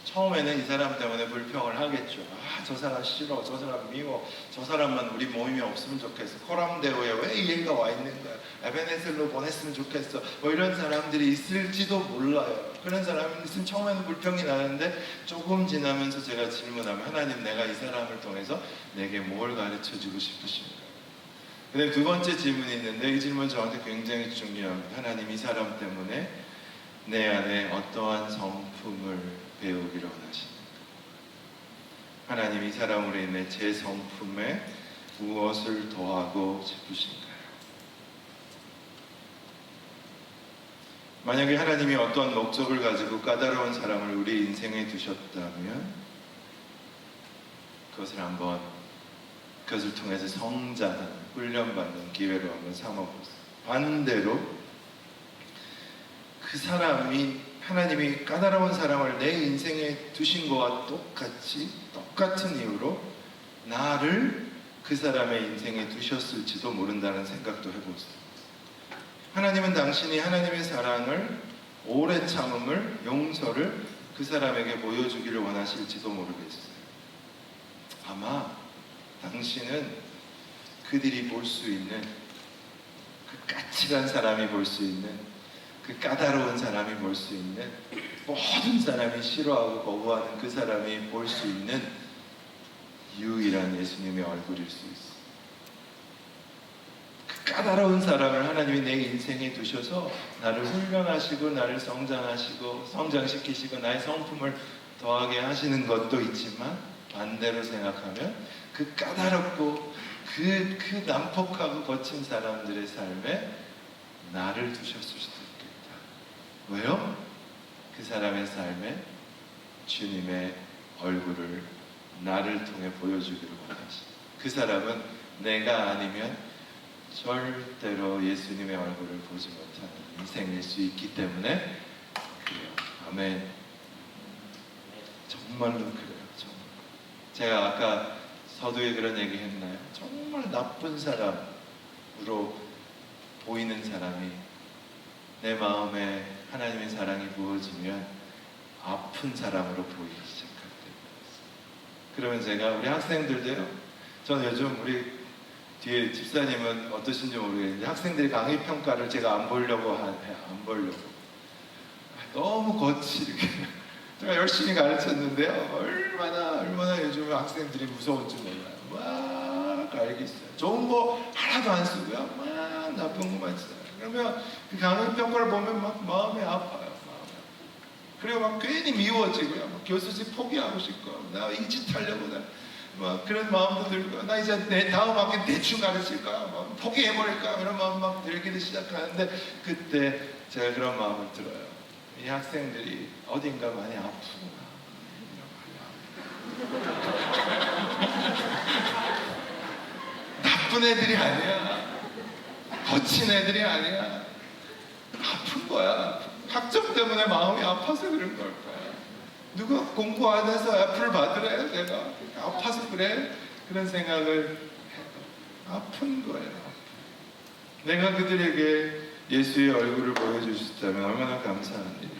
처음에는 이 사람 때문에 불평을 하겠죠. 저 사람 싫어, 저 사람 미워, 저 사람만 우리 모임에 없으면 좋겠어, 코람데오에 왜 얘가 와 있는 거야, 에베네셀로 보냈으면 좋겠어, 이런 사람들이 있을지도 몰라요. 그런 사람이 있으면 처음에는 불평이 나는데, 조금 지나면서 제가 질문하면, 하나님, 내가 이 사람을 통해서 내게 뭘 가르쳐주고 싶으십니까? 근데 두 번째 질문이 있는데, 이 질문 저한테 굉장히 중요합니다. 하나님, 이 사람 때문에 내 안에 어떠한 성품을 배우기를 원하십니까? 하나님, 이 사람으로 인해 제 성품에 무엇을 더하고 싶으신가요? 만약에 하나님이 어떤 목적을 가지고 까다로운 사람을 우리 인생에 두셨다면 그것을 한번 그것을 통해서 성장하는, 훈련받는 기회로 한번 삼아보세요. 반대로 그 사람이, 하나님이 까다로운 사람을 내 인생에 두신 것과 똑같은 이유로 나를 그 사람의 인생에 두셨을지도 모른다는 생각도 해보세요. 하나님은 당신이 하나님의 사랑을, 오래 참음을, 용서를 그 사람에게 보여주기를 원하실지도 모르겠어요. 아마 당신은 그들이 볼 수 있는, 그 까칠한 사람이 볼 수 있는, 그 까다로운 사람이 볼 수 있는, 모든 사람이 싫어하고 거부하는 그 사람이 볼 수 있는 유일한 예수님의 얼굴일 수 있어요. 그 까다로운 사람을 하나님이 내 인생에 두셔서 나를 훈련하시고 나를 성장시키시고 나의 성품을 더하게 하시는 것도 있지만, 반대로 생각하면 그 까다롭고 그 난폭하고 거친 사람들의 삶에 나를 두셨을 수도 있겠다. 왜요? 그 사람의 삶에 주님의 얼굴을 나를 통해 보여주기를 원하시. 그 사람은 내가 아니면 절대로 예수님의 얼굴을 보지 못하는 인생일 수 있기 때문에 그래요. 아멘. 정말로 그래요. 정말. 제가 아까 서두에 그런 얘기 했나요? 정말 나쁜 사람으로 보이는 사람이 내 마음에 하나님의 사랑이 부어지면 아픈 사람으로 보이기 시작할 때. 그러면 제가 우리 학생들도요. 저는 요즘 우리 뒤에 집사님은 어떠신지 모르겠는데 학생들이 강의 평가를 제가 안 보려고. 너무 거칠게 제가 열심히 가르쳤는데요. 얼마나 요즘 학생들이 무서운지 몰라요. 막 알겠어요. 좋은 거 하나도 안 쓰고요. 막 나쁜 거만 써요. 그러면 그 강의 평가를 보면 막 마음이 아파요. 그리고 막 괜히 미워지고요. 막 교수직 포기하고 싶고, 나 이 짓 하려고 막 그런 마음도 들고, 나 이제 내 다음 학기 대충 가르칠 거야. 막 포기해버릴 거야. 이런 마음 막 들기도 시작하는데, 그때 제가 그런 마음을 들어요. 이 학생들이 어딘가 많이 아프구나. 나쁜 애들이 아니야. 거친 애들이 아니야. 아픈 거야. 학점 때문에 마음이 아파서 그런 걸 거야. 누가 공부 안 해서 애플 받으래? 내가 아파서 그래? 그런 생각을 해요. 아픈 거예요. 내가 그들에게 예수의 얼굴을 보여주셨다면 얼마나 감사한 일이에요.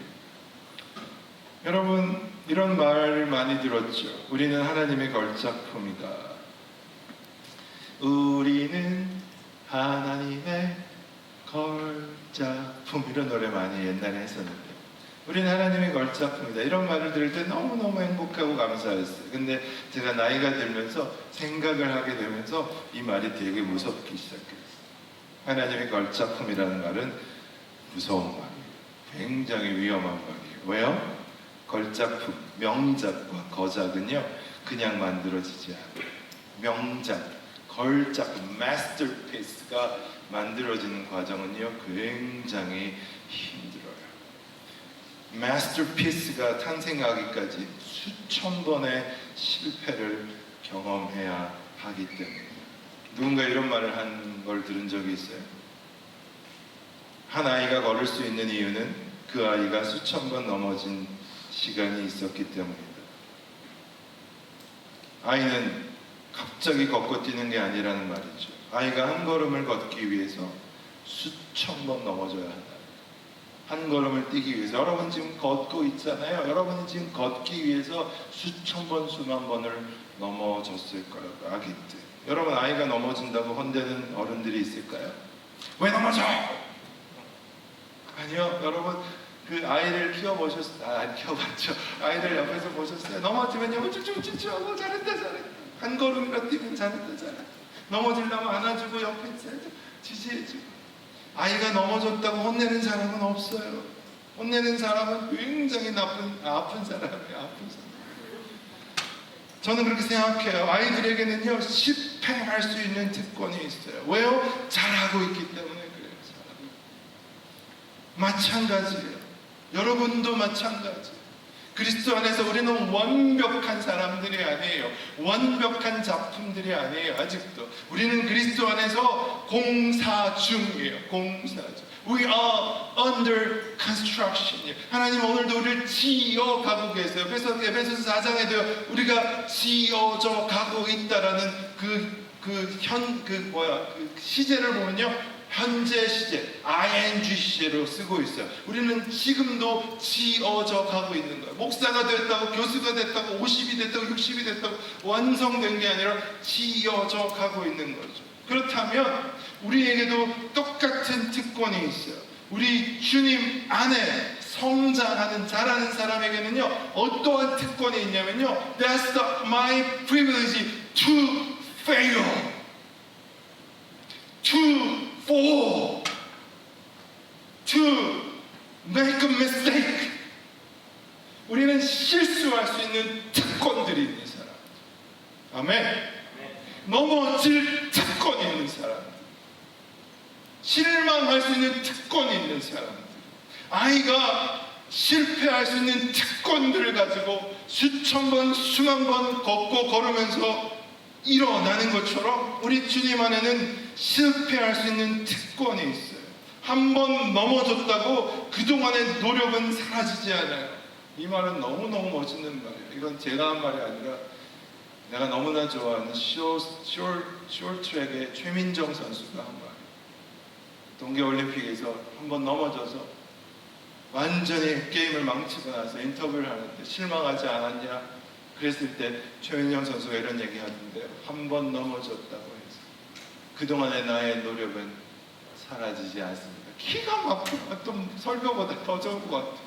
여러분, 이런 말을 많이 들었죠. 우리는 하나님의 걸작품이다. 우리는 하나님의 걸작품. 이런 노래 많이 옛날에 했었는데, 우리는 하나님의 걸작품이다. 이런 말을 들을 때 너무너무 행복하고 감사했어요. 근데 제가 나이가 들면서 생각을 하게 되면서 이 말이 되게 무섭기 시작했어요. 하나님의 걸작품이라는 말은 무서운 말이에요. 굉장히 위험한 말이에요. 왜요? 걸작품, 명작과 거작은요, 그냥 만들어지지 않아요. 명작, 걸작, 마스터피스가 만들어지는 과정은요, 굉장히 힘들어요. 마스터피스가 탄생하기까지 수천 번의 실패를 경험해야 하기 때문에. 누군가 이런 말을 한 걸 들은 적이 있어요. 한 아이가 걸을 수 있는 이유는 그 아이가 수천 번 넘어진 시간이 있었기 때문이다. 아이는 갑자기 걷고 뛰는 게 아니라는 말이죠. 아이가 한 걸음을 걷기 위해서 수천 번 넘어져야 한다. 한 걸음을 뛰기 위해서. 여러분 지금 걷고 있잖아요. 여러분이 지금 걷기 위해서 수천 번, 수만 번을 넘어졌을 거라고 하겠지. 여러분, 아이가 넘어진다고 혼내는 어른들이 있을까요? 왜 넘어져? 아니요. 여러분, 그 아이를 키워보셨어요? 안 키워봤죠. 아이들 옆에서 보셨어요? 넘어지면요, 쭈쭈쭈쭈 하고 잘했다. 한 걸음이라 뛰면 잘했다. 넘어지려면 안아주고 옆에 지지해주고. 아이가 넘어졌다고 혼내는 사람은 없어요. 혼내는 사람은 굉장히 아픈 사람이에요. 아픈 사람. 저는 그렇게 생각해요. 아이들에게는요, 실패할 수 있는 특권이 있어요. 왜요? 잘하고 있기 때문에 그래요. 잘하고. 마찬가지예요. 여러분도 마찬가지. 그리스도 안에서 우리는 완벽한 사람들이 아니에요. 완벽한 작품들이 아니에요. 아직도 우리는 그리스도 안에서 공사 중이에요. 공사 중. We are under construction. 하나님 오늘도 우리를 지어가고 계세요. 그래서 에베소서 4장에도 우리가 지어져 가고 있다라는 그 시제를 보면요, 현재 시제, ing 시제로 쓰고 있어요. 우리는 지금도 지어져 가고 있는 거예요. 목사가 됐다고, 교수가 됐다고, 50이 됐다고, 60이 됐다고 완성된 게 아니라 지어져 가고 있는 거죠. 그렇다면 우리에게도 똑같은 특권이 있어요. 우리 주님 안에 성장하는, 자라는 사람에게는요, 어떠한 특권이 있냐면요, That's my privilege to fail, to fall, to make a mistake. 우리는 실수할 수 있는 특권들이 있는 사람. 아멘. 넘어질 특권이 있는 사람, 실망할 수 있는 특권이 있는 사람, 아이가 실패할 수 있는 특권들을 가지고 수천 번, 수만 번 걷고 걸으면서 일어나는 것처럼 우리 주님 안에는 실패할 수 있는 특권이 있어요. 한 번 넘어졌다고 그동안의 노력은 사라지지 않아요. 이 말은 너무너무 멋있는 말이에요. 이건 제가 한 말이 아니라 내가 너무나 좋아하는 쇼트트랙의 최민정 선수가 한 말이에요. 동계올림픽에서 한 번 넘어져서 완전히 게임을 망치고 나서 인터뷰를 하는데 실망하지 않았냐? 그랬을 때 최민정 선수가 이런 얘기 하는데요. 한 번 넘어졌다고 해서 그동안의 나의 노력은 사라지지 않습니다. 기가 막히고 좀 설교보다 더 좋은 것 같아요.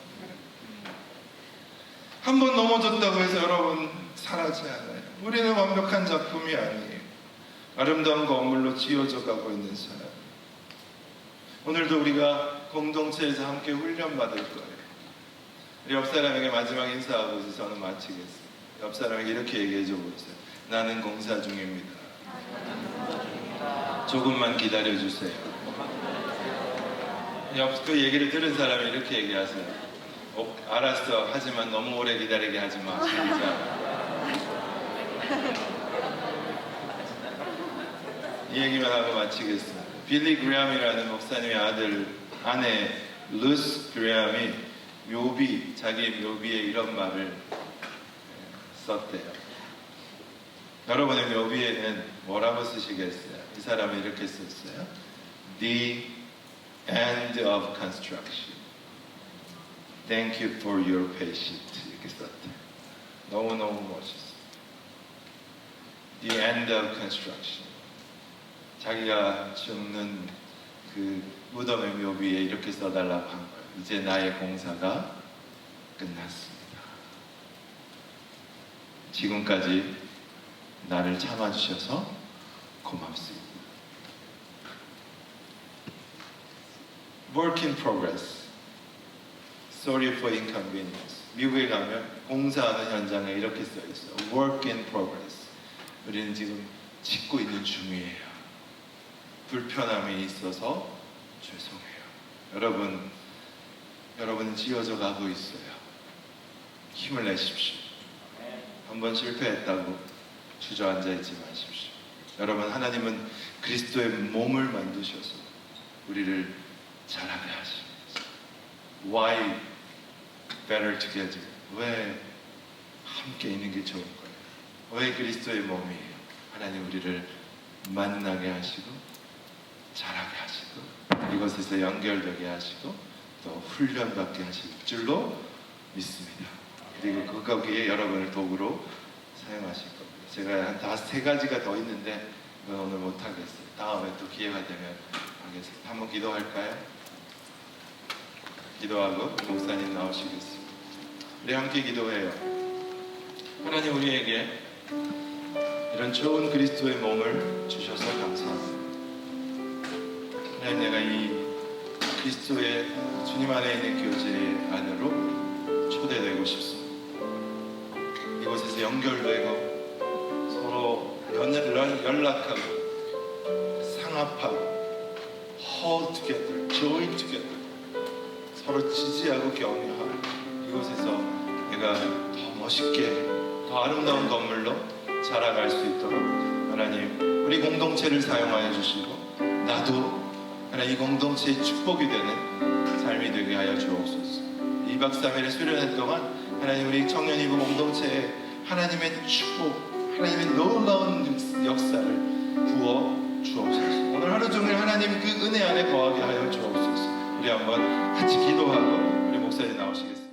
한 번 넘어졌다고 해서 여러분 사라지지 않아요. 우리는 완벽한 작품이 아니에요. 아름다운 건물로 지어져 가고 있는 사람. 오늘도 우리가 공동체에서 함께 훈련받을 거예요. 우리 옆 사람에게 마지막 인사하고서 저는 마치겠습니다. 옆 사람에게 이렇게 얘기해 줘 보세요. 나는 공사 중입니다. 조금만 기다려 주세요. 옆 그 얘기를 들은 사람이 이렇게 얘기하세요. 알았어. 하지만 너무 오래 기다리게 하지 마. 시작. 이 얘기만 하고 마치겠습니다. 빌리 그레함이라는 목사님의 아내 루스 그레함이 자기 묘비에 이런 말을 썼대요. 여러분의 묘비에는 뭐라고 쓰시겠어요? 이 사람은 이렇게 썼어요. The end of construction. Thank you for your patience. 이렇게 썼대요. 너무너무 멋있어요. The end of construction. 자기가 죽는 그 무덤의 묘비에 이렇게 써달라고 한 거예요. 이제 나의 공사가 끝났습니다. 지금까지 나를 참아주셔서 고맙습니다. Work in progress. Sorry for inconvenience. 미국에 가면 공사하는 현장에 이렇게 써 있어요. Work in progress. 우리는 지금 짓고 있는 중이에요. 불편함이 있어서 죄송해요. 여러분은 지어져 가고 있어요. 힘을 내십시오. 한번 실패했다고 주저앉아 있지 마십시오. 여러분, 하나님은 그리스도의 몸을 만드셔서 우리를 자라게 하십니다. Why better together? 왜 함께 있는 게 좋은 거예요? 왜 그리스도의 몸이에요? 하나님 우리를 만나게 하시고 자라게 하시고 이곳에서 연결되게 하시고 또 훈련받게 하실 줄로 믿습니다. 그리고 거기에 여러분을 도구로 사용하실 겁니다. 제가 한 3가지가 더 있는데 이건 오늘 못하겠어요. 다음에 또 기회가 되면 하겠습니다. 한번 기도할까요? 기도하고 목사님 나오시겠습니다. 우리 함께 기도해요. 하나님 우리에게 이런 좋은 그리스도의 몸을 주셔서 감사합니다. 하나님 내가 이 그리스도의 주님 안에 있는 교제 안으로 초대되고 싶습니다. 이곳에서 연결되고 서로 연락하고 상합하고 hold together, join together 서로 지지하고 격려하고 이곳에서 내가 더 멋있게 더 아름다운 건물로 자라갈 수 있도록 하나님 우리 공동체를 사용하여 주시고 나도 하나님 이 공동체의 축복이 되는 삶이 되게 하여 주옵소서. 2박 3일의 수련회 동안 하나님 우리 청년이부 공동체에 하나님의 축복, 하나님의 놀라운 역사를 부어 주옵소서. 오늘 하루 종일 하나님 그 은혜 안에 거하게 하여 주옵소서. 우리 한번 같이 기도하고 우리 목사님 나오시겠습니다.